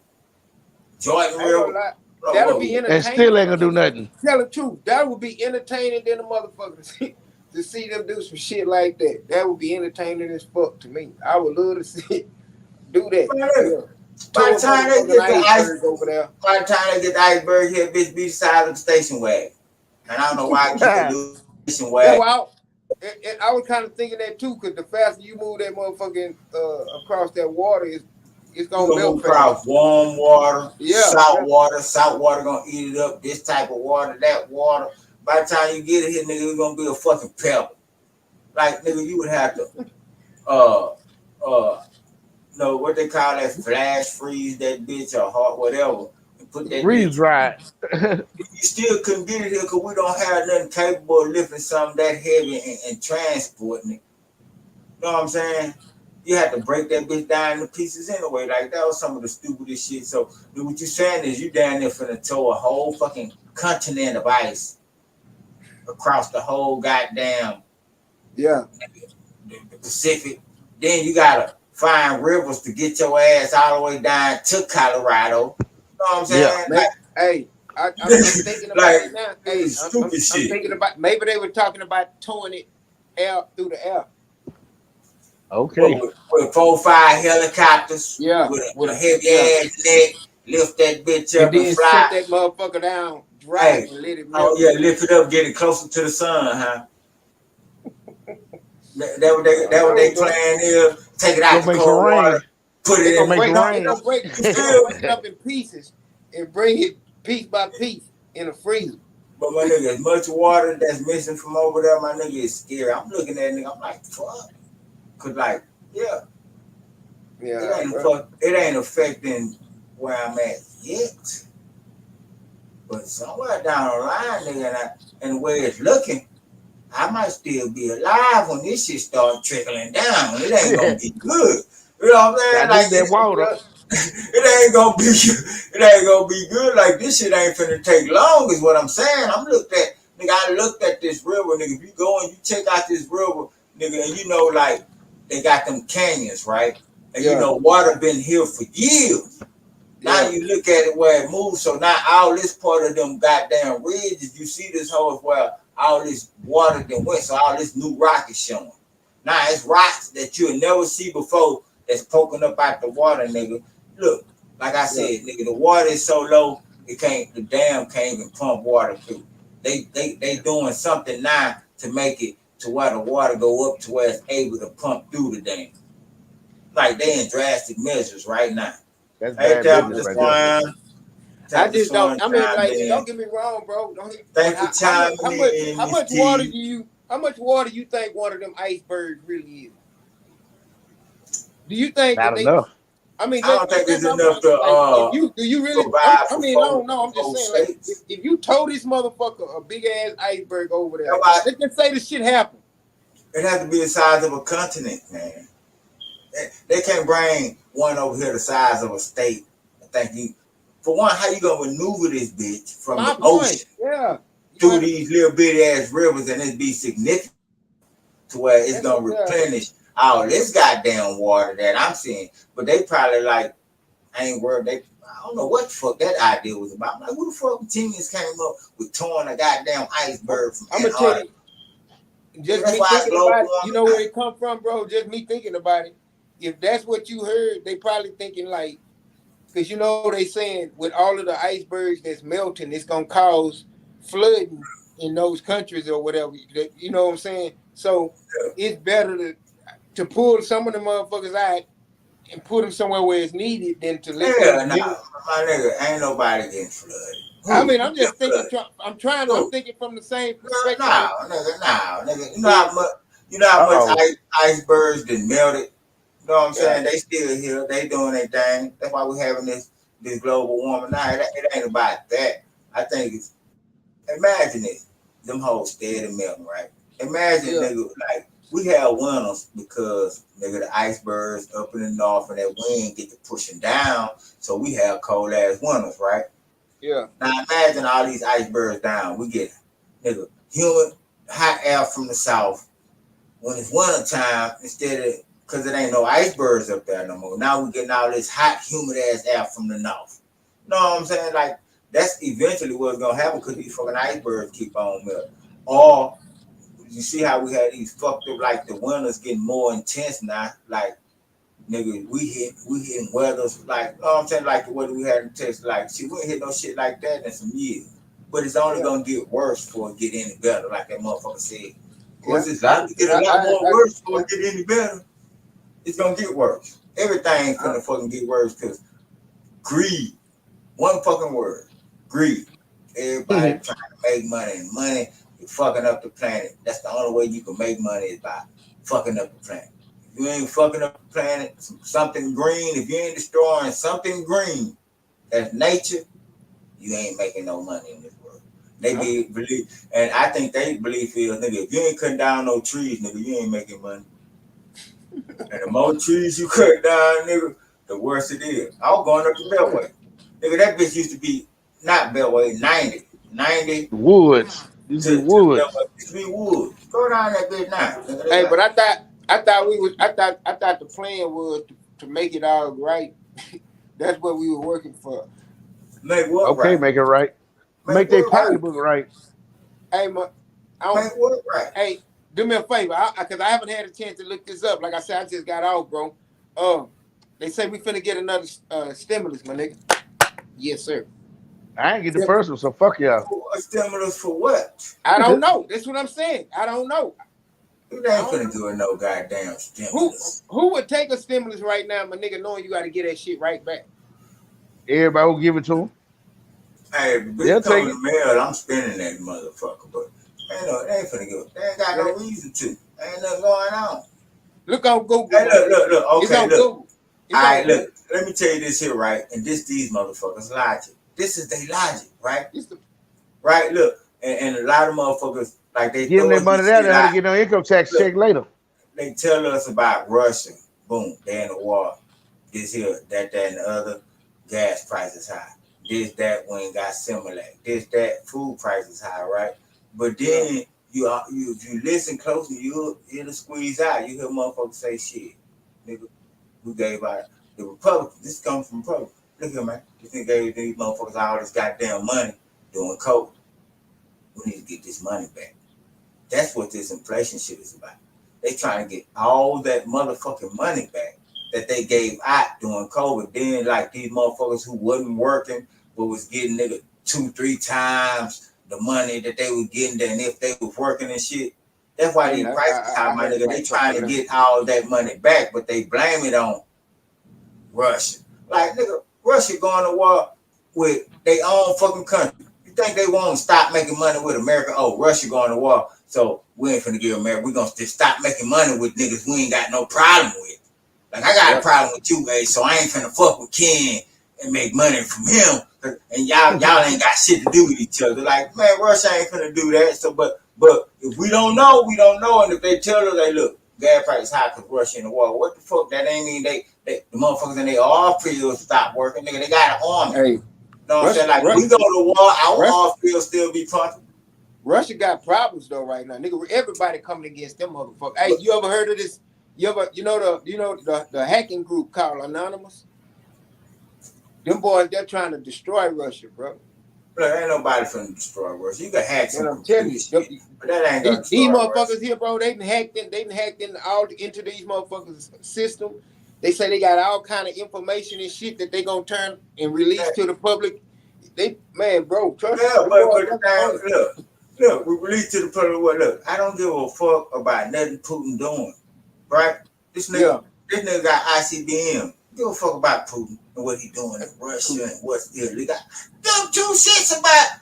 Jordan River. That would be entertaining. And still ain't gonna do nothing. Tell the truth, that would be entertaining than the motherfuckers to see them do some shit like that. That would be entertaining as fuck to me. I would love to see do that. By the time they get the iceberg over there, by the time they get the iceberg here, bitch, be the side of the station wagon. And I don't know why I keep the station wagon. I was kind of thinking that too, because the faster you move that motherfucking across that water, it's gonna melt across warm water, salt water gonna eat it up. This type of water, that water. By the time you get it here, nigga, it's gonna be a fucking pebble. Like, nigga, you would have to know what they call that, flash freeze that bitch or hot whatever. Put that freeze dry. You still couldn't get it here because we don't have nothing capable of lifting something that heavy and transporting it. You know what I'm saying? You had to break that bitch down into pieces anyway. Like, that was some of the stupidest shit. So what you're saying is you down there finna tow a whole fucking continent of ice across the whole goddamn the Pacific. Then you gotta find rivers to get your ass all the way down to Colorado. You know what I'm saying? Yeah. Like, I'm thinking about it now. Hey, I'm thinking about, maybe they were talking about towing it out through the air. Okay. With 4 or 5 helicopters. Yeah. With a heavy ass neck, lift that bitch up and fly. Set that motherfucker down, drive and let it melt. Oh yeah, lift it up, get it closer to the sun, huh? that what they plan is. Take it out the cold water, put it in. It'll break it up in pieces and bring it piece by piece in a freezer. But my nigga, as much water that's missing from over there, my nigga, is scary. I'm looking at it, nigga, I'm like, fuck. Cause like, it ain't affecting where I'm at yet. But somewhere down the line, nigga, and the way it's looking, I might still be alive when this shit starts trickling down. It ain't gonna be good. You know what I'm saying? Like that water. It ain't gonna be good. Like this shit ain't finna take long, is what I'm saying. I looked at this river, nigga. If you go and you check out this river, nigga, and you know, like they got them canyons, right? And you know, water been here for years. Now you look at it where it moves. So now all this part of them goddamn ridges, you see this whole where all this water that went, so all this new rock is showing. Now it's rocks that you'll never see before that's poking up out the water, nigga. Look, like I said, nigga, the water is so low, the dam can't even pump water through. They doing something now to make it to where the water go up to where it's able to pump through the dam. Like they in drastic measures right now. That's bad business right there. I just don't. I mean, like, don't get me wrong, bro. Thank you, chiming in. How much water do you? How much water you think one of them icebergs really is? Do you think not enough? I mean, I don't think there's enough to. Do you really? I mean, no. I'm just saying, like, if you tow this motherfucker a big ass iceberg over there, let's just say the shit happened. It has to be the size of a continent, man. They can't bring one over here the size of a state. Thank you. For one, how you gonna maneuver this bitch from the ocean through these little bitty ass rivers and it be significant to where it's gonna replenish all this goddamn water that I'm seeing? But they probably like, I ain't worried. I don't know what the fuck that idea was about. I'm like, who the fuck Genius came up with towing a goddamn iceberg from I'm gonna tell you, just me thinking about it, you know where it come from, bro? Just me thinking about it. If that's what you heard, they probably thinking like, because you know they saying with all of the icebergs that's melting, it's gonna cause flooding in those countries or whatever. You know what I'm saying? So it's better to pull some of the motherfuckers out and put them somewhere where it's needed than to let them. My nigga, ain't nobody getting flooded. I mean, I'm just thinking. I'm thinking from the same perspective. Nigga. You know how much icebergs that melted. You know what I'm saying? They still here. They doing their thing. That's why we're having this global warming. Nah, it ain't about that. I think it's, imagine it. Them hoes steady melting, right? Imagine, nigga, like, we have winters because, nigga, the icebergs up in the north and that wind get to pushing down. So we have cold ass winters, right? Yeah. Now imagine all these icebergs down. We get, nigga, humid, hot air from the south. When it's winter time, instead of, because it ain't no icebergs up there no more. Now we're getting all this hot, humid ass air from the north. You know what I'm saying? Like, that's eventually what's going to happen because these fucking icebergs keep on melting. Or, you see how we had these fucked up, like the winters getting more intense now. Like, nigga, we hitting weathers, like, you know what I'm saying? Like the weather we had in Texas. Like, shit, we ain't hit no shit like that in some years. But it's only going to get worse before it get any better, like that motherfucker said. It's going to get a lot more worse before it get any better. It's gonna get worse. Everything's gonna fucking get worse because greed. One fucking word. Greed. Everybody trying to make money, and money is fucking up the planet. That's the only way you can make money is by fucking up the planet. If you ain't fucking up the planet, something green, if you ain't destroying something green, that's nature, you ain't making no money in this world. They believe, and I think they believe, nigga, if you ain't cutting down no trees, nigga, you ain't making money. And the more trees you cut down, nigga, the worse it is. I was going up the Beltway. Nigga, that bitch used to be, not Beltway, 90. Woods. Used to be woods. Used to be woods. Go down that bitch now. Nigga, hey, but I thought the plan was to make it all right. That's what we were working for. Make what right? Okay, make it right. Make their pocketbook right. Hey, make what right? Hey, do me a favor, because I haven't had a chance to look this up. Like I said, I just got off, bro. They say we finna get another stimulus, my nigga. Yes, sir. I ain't get the first one, so fuck y'all. A stimulus for what? I don't know. That's what I'm saying. I don't know. You ain't finna do no goddamn stimulus. Who would take a stimulus right now, my nigga, knowing you got to get that shit right back? Everybody will give it to them. Hey, bitch, come in the mail, I'm spending that motherfucker, but they ain't finna give it. They ain't got no reason to. Ain't nothing going on. Look on Google. Hey, look. Okay, it's on look. Google. All right, look. Let me tell you this here, right? And these motherfuckers logic. This is their logic, right? Right, look. And a lot of motherfuckers, like they give them their money there, they have to get no income tax check later. They tell us about Russia Boom, they in the war. This here, that, and the other. Gas prices high. This, that, we ain't got Similac. This, that, food prices high, right? But then you if you listen closely, it'll squeeze out. You hear motherfuckers say shit. Nigga, who gave out the Republicans? This comes from Republicans. Look here, man. This nigga gave these motherfuckers all this goddamn money doing coke. We need to get this money back. That's what this inflation shit is about. They trying to get all that motherfucking money back that they gave out during COVID. Then like these motherfuckers who wasn't working but was getting nigga 2-3 times the money that they was getting than if they was working and shit. That's why these prices high, my nigga. They trying to get all that money back, but they blame it on Russia. Like nigga, Russia going to war with their own fucking country. You think they won't stop making money with America? Oh, Russia going to war, so we ain't finna give America. We gonna just stop making money with niggas we ain't got no problem with. Like I got a problem with you, so I ain't finna fuck with Ken and make money from him. And y'all ain't got shit to do with each other. Like, man, Russia ain't finna do that. So, but if we don't know, we don't know. And if they tell us, they look, gas price high because Russia in the war. What the fuck? That ain't mean they the motherfuckers in their oil fields stop working. Nigga, they got an army. Hey, you know what I'm saying? Like, we go to war, our oil fields still be pumping. Russia got problems though right now, nigga. Everybody coming against them motherfuckers. Hey, you ever heard of this? You know the hacking group called Anonymous? Them boys, they're trying to destroy Russia, bro. Look, ain't nobody finna destroy Russia. You can hack some. I'm telling you, but that ain't gonna these motherfuckers Russia. Here, bro. They done hacked in all into these motherfuckers' system. They say they got all kind of information and shit that they gonna turn and release to the public. Bro, trust me. Look, we release to the public what? Look, I don't give a fuck about nothing Putin doing, right? This nigga got ICBM. Give a fuck about Putin and what he doing in Russia and what's illegal. Give two shits about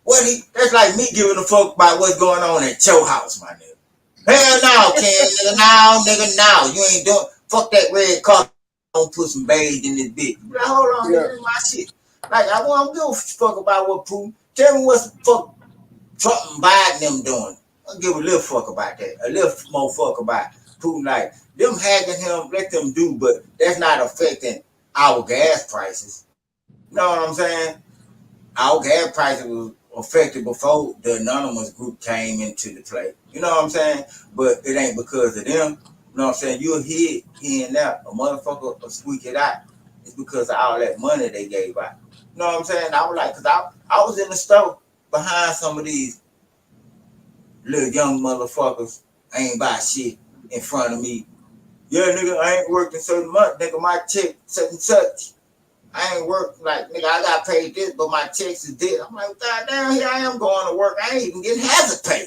what he. That's like me giving a fuck about what's going on at your house, my nigga. Hell no, Ken, nigga, no. You ain't doing. Fuck that red car. Don't put some beige in this bitch. Like, hold on, nigga, this is my shit. Like I don't give a fuck about what Putin. Tell me what the fuck Trump and Biden them doing. I'll give a little fuck about that. A little more fuck about Putin. Like them hacking him, let them do, but that's not affecting our gas prices. You know what I'm saying? Our gas prices was affected before the Anonymous group came into the play. You know what I'm saying? But it ain't because of them. You know what I'm saying? You'll hear in that a motherfucker will squeak it out. It's because of all that money they gave out. You know what I'm saying? I was like, cause I was in the store behind some of these little young motherfuckers ain't buy shit in front of me. Yeah, nigga, I ain't worked in certain month. Nigga, my check such and such. I ain't worked like nigga. I got paid this, but my checks is this. I'm like, God damn, here I am going to work. I ain't even getting hazard pay.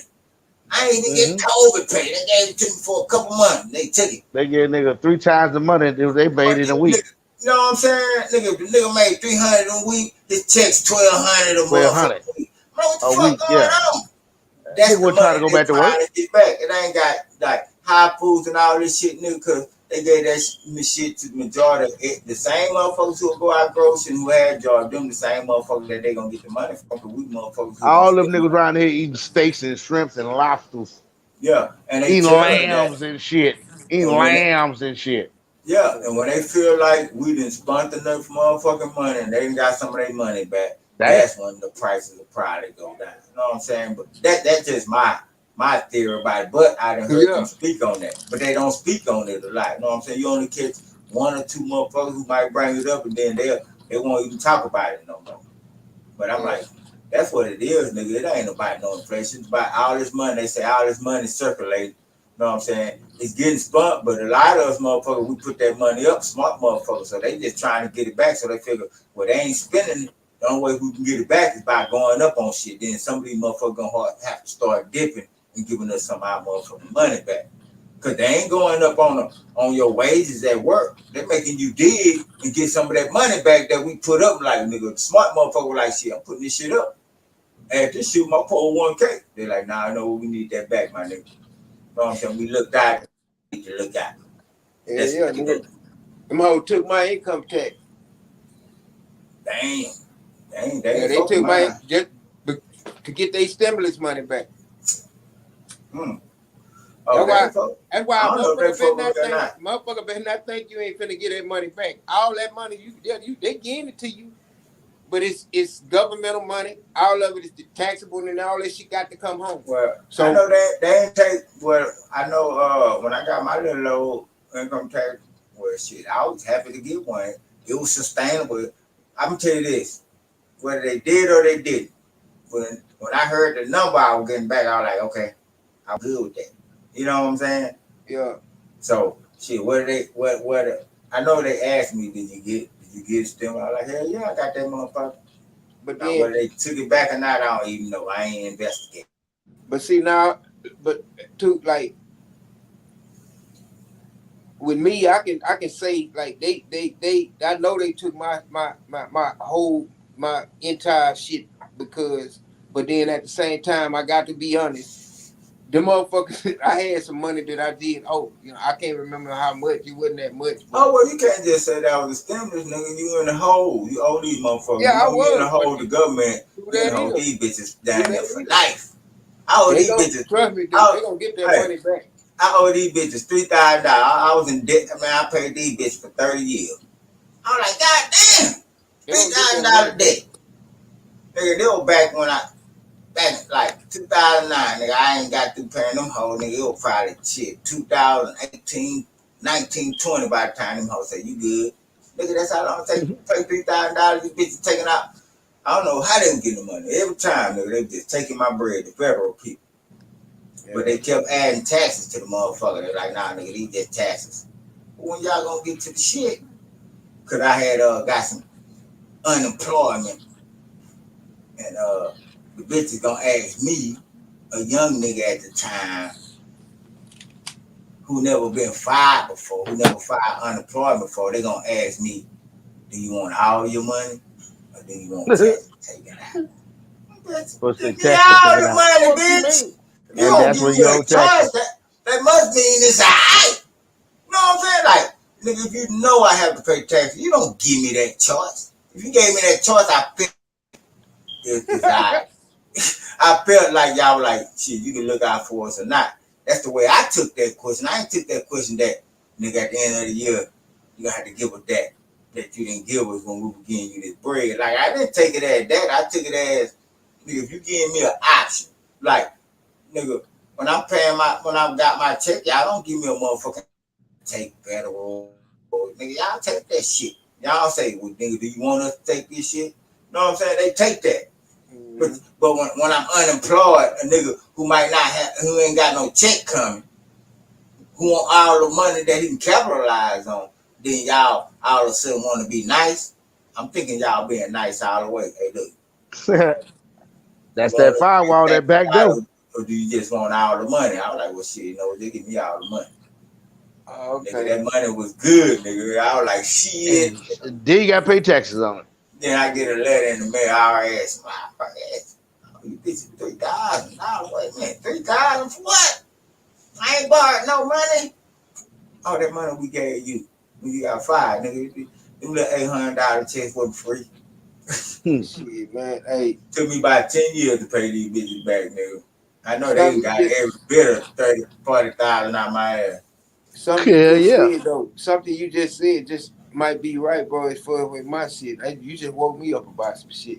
I ain't even getting COVID pay. They gave it to me for a couple months. They took it. They gave nigga 3 times the money they made in a week. Nigga, you know what I'm saying? Nigga, the nigga made $300 a week. His check's $1,200 a month. What the fuck going on? That's the money trying to go back to work. To get back. It ain't got like high foods and all this shit, nigga, because they gave that shit to the majority. The same motherfuckers who go out grocery who had jobs, them the same motherfuckers that they gonna get the money from. Because we motherfuckers. All them niggas around here eating steaks and shrimps and lobsters. Yeah, and they eating lambs and shit. And shit. Yeah, and when they feel like we done spent enough motherfucking money and they done got some of their money back, that's when the prices will probably go down. You know what I'm saying? But that's just my theory about it. But I done heard them speak on that. But they don't speak on it a lot. You know what I'm saying? You only catch 1 or 2 motherfuckers who might bring it up and then they won't even talk about it no more. But I'm like, that's what it is, nigga. It ain't about no inflation. It's about all this money. They say all this money circulating. You know what I'm saying? It's getting spent, but a lot of us motherfuckers, we put that money up, smart motherfuckers. So they just trying to get it back. So they figure, well, they ain't spending it. The only way we can get it back is by going up on shit. Then some of these motherfuckers gonna have to start dipping and giving us some of our motherfucking money back. Cause they ain't going up on your wages at work. They're making you dig and get some of that money back that we put up. Like, nigga, smart motherfucker like, shit, I'm putting this shit up. After this shit, my 401k. They're like, nah, I know we need that back, my nigga. You know what I'm saying? We looked at it. We need to look at it. Yeah, nigga. Them hoes took my income tax. Damn. They took my just to get their stimulus money back. Oh, that's why I don't know if they fuck with me or not. motherfucker better not think you ain't finna get that money back. All that money they giving it to you, but it's governmental money. All of it is taxable, and all that shit got to come home. Well, so I know they ain't take. Well, I know when I got my little low income tax, well, shit, I was happy to get one. It was sustainable. I'm gonna tell you this: whether they did or they didn't, when I heard the number I was getting back, I was like, okay, I'm good with that. You know what I'm saying? Yeah. So shit, I know they asked me, did you get stem? I was like, hell yeah, I got that motherfucker. But now, whether they took it back or not, I don't even know. I ain't investigating. But see now, like with me, I can say like they I know they took my entire shit but then at the same time I got to be honest. The motherfuckers, I had some money that I did. I can't remember how much. It wasn't that much. Oh well, you can't just say that was a stimulus, nigga. You in the hole. You owe these motherfuckers. Yeah, I was. You in the hole. The government. You know these bitches down there for life. I owe these bitches. Trust me, they gonna get their money back. I owe these bitches $3,000. I was in debt. I paid these bitches for 30 years. I was like, God damn, $3,000 debt. Nigga, they were back like 2009, nigga. I ain't got through paying them hoes, nigga. It was probably shit 2018, 19, 20 by the time them hoes say you good. Nigga, that's how long it take. Pay $3,000. These bitches taking out. I don't know how they was getting the money. Every time, nigga, they was just taking my bread, the federal people. Yeah. But they kept adding taxes to the motherfucker. They're like, nah, nigga, these just taxes. But when y'all gonna get to the shit? Cause I had got some unemployment. And the bitch is gonna ask me, a young nigga at the time, who never been fired before, who never filed unemployment before, they gonna ask me, do you want all your money or do you want taxes taken out? Get all the money, bitch. You don't give me a choice. That must mean it's alright. You know what I'm saying? Like, nigga, if you know I have to pay taxes, you don't give me that choice. If you gave me that choice, I feel it's alright. I felt like y'all were like, shit, you can look out for us or not. That's the way I took that question. I ain't took that question that, nigga, at the end of the year, you gonna have to give us that you didn't give us when we were giving you this bread. Like, I didn't take it as that. I took it as, nigga, if you give me an option, like, nigga, when I got my check, y'all don't give me a motherfucking take federal. Nigga, y'all take that shit. Y'all say, well, nigga, do you want us to take this shit? You know what I'm saying? They take that. But when I'm unemployed, a nigga who ain't got no check coming, who want all the money that he can capitalize on, then y'all all of a sudden want to be nice. I'm thinking y'all being nice all the way. Hey, look. That's that firewall that back door. Or do you just want all the money? I was like, well, shit, they give me all the money. Okay. Nigga, that money was good, nigga. I was like, shit. Then you got to pay taxes on it. Then I get a letter in the mail. I asked my ass, you bitch, $3,000. Wait a minute, $3,000 for what? I ain't borrowed no money. All that money we gave you when you got fired, nigga. Them little $800 checks wasn't free. Shit, man. Hey, took me about 10 years to pay these bitches back, nigga. I know they got every bit of 30,000, 40,000 out my ass. Something you just said just might be right, bro, as far as with my shit. You just woke me up about some shit.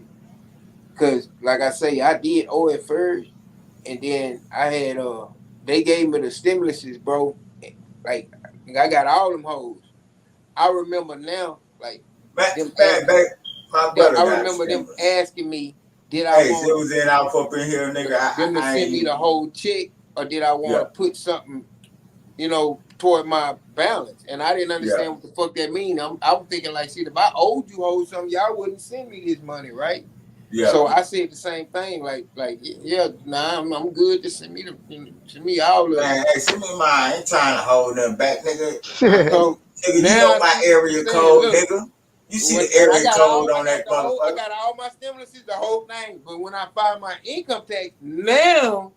Cause like I say, I did owe it first, and then I had they gave me the stimuluses, bro. Like I got all them hoes. I remember now, like I remember them asking me, did I want it was in out up in here, nigga. Them to send me the whole check, or did I want to put something, toward my balance? And I didn't understand what the fuck that mean. I'm thinking like, shit, if I owed you hoes something, y'all wouldn't send me this money, right? Yeah. So I said the same thing, like, I'm good to send me all of it. Man, hey, send me mine. I ain't trying to hold them back, nigga. So, nigga, you know my area code, nigga. You see the area code on that motherfucker. I got all my stimuluses, the whole thing. But when I file my income tax, now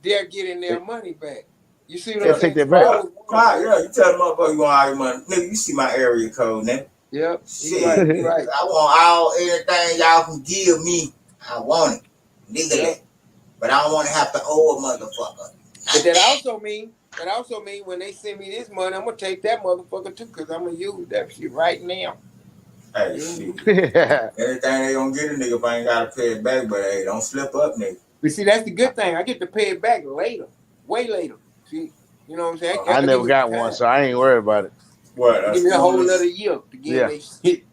they're getting their money back. You see what I'm saying? Take that back. Yeah, you tell the motherfucker you want all your money. Nigga, you see my area code, nigga. Yep. Shit. Right. I want anything y'all can give me. I want it. Legally. But I don't want to have to owe a motherfucker. But that also mean when they send me this money, I'm gonna take that motherfucker too, cause I'm gonna use that shit right now. Hey, shit. Everything they gonna get a nigga if I ain't gotta pay it back, but hey, don't slip up, nigga. But see, that's the good thing. I get to pay it back later, way later. See, you know what I'm saying? I never got one, so I ain't worried about it. What? Give me a whole another year to get that shit.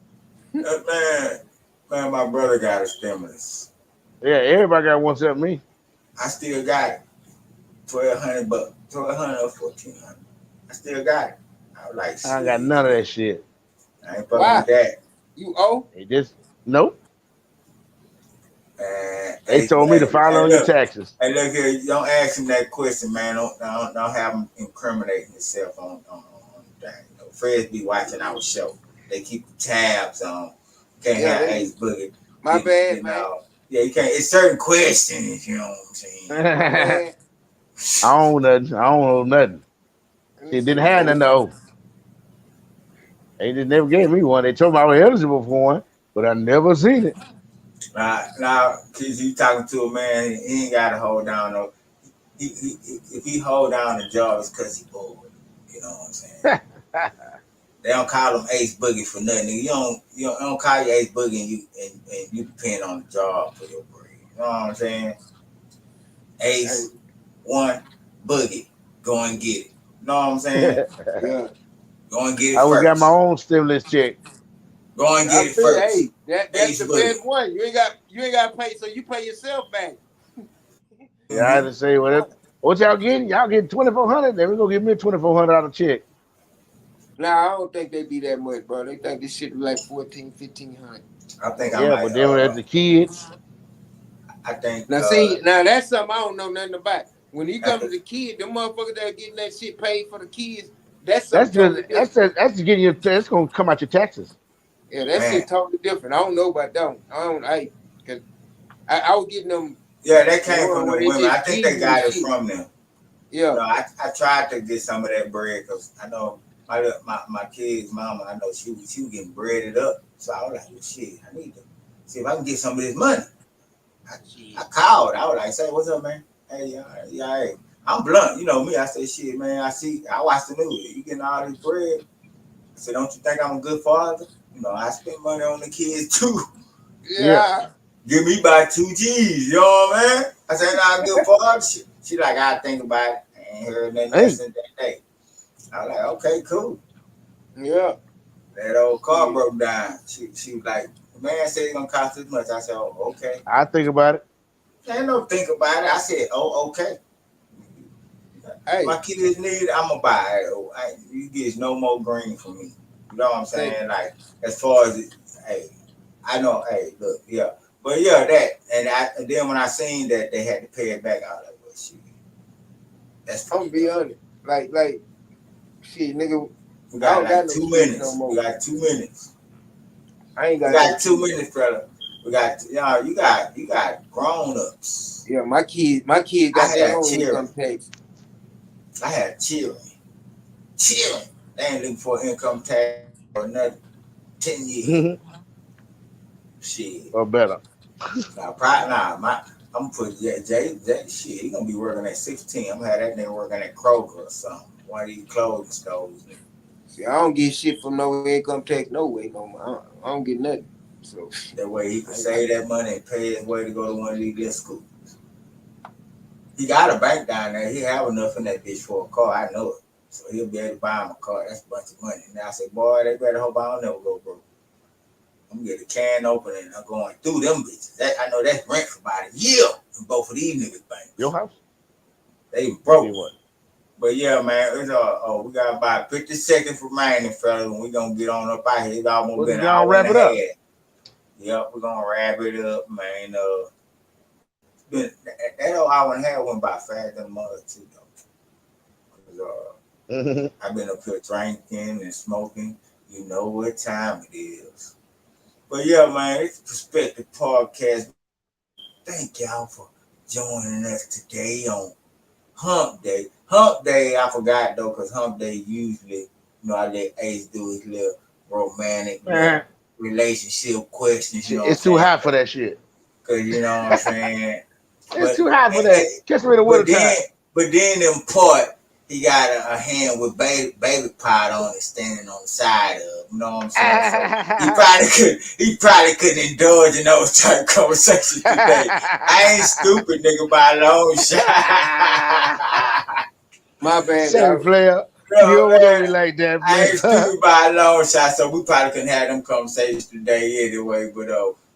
Man, my brother got a stimulus. Yeah, everybody got one except me. I still got it. $1,200, $1,200 or $1,400. I still got it. I was like, I ain't got none of that shit. I ain't fucking with that. You owe? They just nope. Man, they told me to file on your taxes. Hey, look here, don't ask him that question, man. Don't have him incriminating himself on that. You know, Feds be watching our show. They keep tabs on. Can't have Ace Boogie. My bad, man. Yeah, you can't. It's certain questions, you know what I'm saying. I don't know nothing. They didn't have nothing to owe. They just never gave me one. They told me I was eligible for one, but I never seen it. Now, cause you talking to a man, he ain't got to hold down no. If he hold down the job, it's cause he bored. You know what I'm saying? They don't call him Ace Boogie for nothing. You don't call you Ace Boogie and you depend on the job for your bread. You know what I'm saying? Ace, one, Boogie, go and get it. You know what I'm saying? Yeah. Go and get it I first. got my own stimulus check. Go and get it first. Hey, that's the best one. You ain't got to pay, so you pay yourself back. Yeah, I had to say what y'all getting? Y'all getting $2,400? Then we gonna give me a $2,400 check. Nah, I don't think they be that much, bro. They think this shit is like $1,400, $1,500. I think but then with the kids. I think. Now that's something I don't know nothing about. When he comes to the kids, them motherfuckers that are getting that shit paid for the kids, that's just getting your. That's gonna come out your taxes. Yeah, that shit totally different. I don't know about them. Cause I was getting them. Yeah, that came from the women. I think they got it from them. Yeah. I tried to get some of that bread because I know my kid's mama. I know she was getting breaded up. So I was like, well, shit, I need to see if I can get some of this money. I called. I was like, say, what's up, man? Hey, hey. I'm blunt. You know me. I say, shit, man. I watch the news. You getting all this bread. I said, don't you think I'm a good father? You know, I spend money on the kids too. Yeah. Give me by 2 G's. You know what I mean? I said, nah, good father. She like, I think about it. I ain't heard nothing else since that day. I was like, okay, cool. Yeah. That old car broke down. She was like, the man said it's gonna cost this much. I said, oh, okay. I think about it. Ain't no think about it. I said, oh, okay. Hey. My kids need it, I'm gonna buy it. You get no more green from me. You know what I'm saying? Like, as far as it, hey, I know, hey, look, yeah. But yeah, that, and then when I seen that they had to pay it back, I was like, well, shit. I'm gonna be honest. Like, shit, nigga. We got like 2 minutes. We got 2 minutes. I ain't got. We got 2 minutes, fella. We got, you got grown ups. Yeah, my kids got their own income tax. I had children. They ain't looking for income tax for another 10 years. Shit. Or better. I'm gonna put Jay, shit, he gonna be working at 16. I'm gonna have that nigga working at Kroger or something. One of these clothing stores. See, I don't get shit from no income tax, no way, no more. I don't get nothing. So that way he can save that money and pay his way to go to one of these good schools. He got a bank down there. He have enough in that bitch for a car. I know it. So he'll be able to buy him a car. That's a bunch of money. Now I say, boy, they better hope I don't never go broke. I'm gonna get a can open and I'm going through them bitches. I know that's rent for about a year in both of these niggas' banks. Your house? They broke. But yeah, man, it's we got about 50 seconds remaining, fellas, and we gonna get on up out here. It's almost been an hour and a half. Yep, we're gonna wrap it up, man. That whole hour and a half went by faster than a month too, though. I've been up here drinking and smoking. You know what time it is. But yeah, man, it's Perspektiv Podcast. Thank y'all for joining us today on Hump Day. Hump Day, I forgot though, because Hump Day usually, I let Ace do his little romantic relationship questions. It's too hot for that shit. Because you know what I'm saying? It's too hot for that. Catch me in the winter time. But then in part, he got a hand with baby pot on it, standing on the side of. You know what I'm saying? So he probably couldn't indulge in those type of conversations today. I ain't stupid, nigga, by a long shot. My bad, Say, player. No, you don't want to like that, I ain't stupid by a long shot, so we probably couldn't have them conversations today anyway. But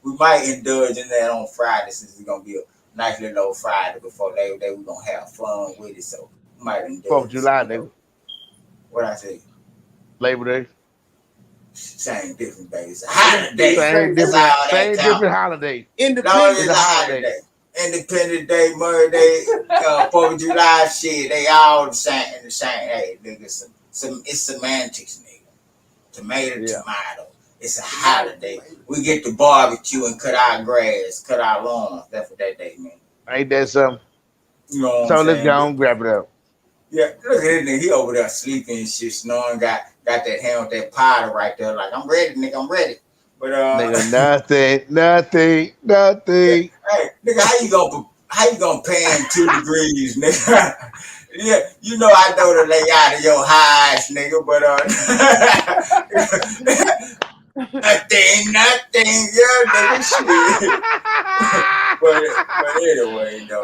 we might indulge in that on Friday, since it's gonna be a nice little old Friday before Labor Day. We're gonna have fun with it, so we might indulge. 4th of July, nigga. What I say? Labor Day. Same different day. It's a holiday. Same different holiday. Independence holiday. Independence Day, Murray Day, 4th of July, shit. They all the same. Hey, nigga, it's semantics, nigga. Tomato. It's a holiday. We get to barbecue and cut our grass, cut our lawns. That's what that day means. Ain't that something? You know what so I'm let's saying? go and grab it up. Yeah, look at this nigga. He over there sleeping and shit, snoring. Got that hand with that powder right there. Like, I'm ready, nigga. I'm ready. But nigga, nothing. Hey, nigga, how you gonna pan 2 degrees, nigga? Yeah, you know I know the layout of your highs, nigga, but nothing, yeah, nigga, shit. but anyway, though,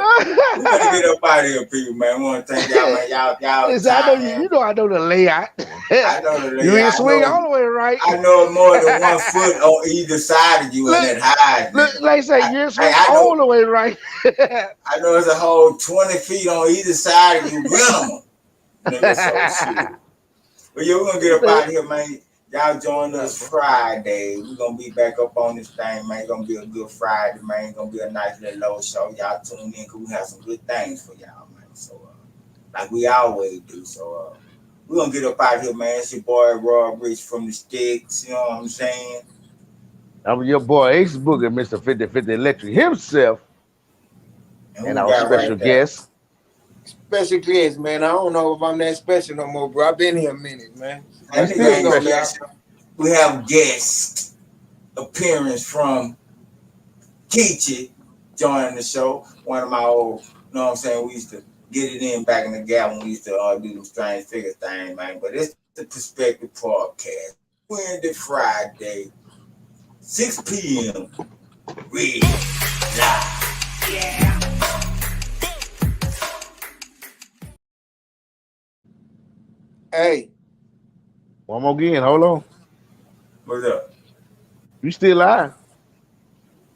we gotta get up out of here, people, man. We want to thank y'all, man. Y'all. Listen, I know the layout. I know the layout. You ain't swing all the way right. I know more than 1 foot on either side of you in that high. Like I say, you ain't swing all the way right. I know it's a whole 20 feet on either side of you, minimum. Nigga, so shit. But yeah, we're gonna get up out of here, man. Y'all join us Friday. We're gonna be back up on this thing, man. It's gonna be a good Friday, man. It's gonna be a nice little low show. Y'all tune in, cause we have some good things for y'all, man. So like we always do. So we're gonna get up out of here, man. It's your boy Rob Rich from the Sticks, you know what I'm saying? I'm your boy Ace Booger, Mr. 5050 Electric himself. And our special guest. Special guest, man. I don't know if I'm that special no more, bro. I've been here a minute, man. We have guest appearance from Kichi joining the show. One of my old, you know what I'm saying? We used to get it in back in the gap when we used to do them strange figure thing, man. But it's the Perspektiv Podcast. Wednesday, Friday, 6 p.m. We live. Yeah. Hey. One more again. Hold on. What's up? You still live?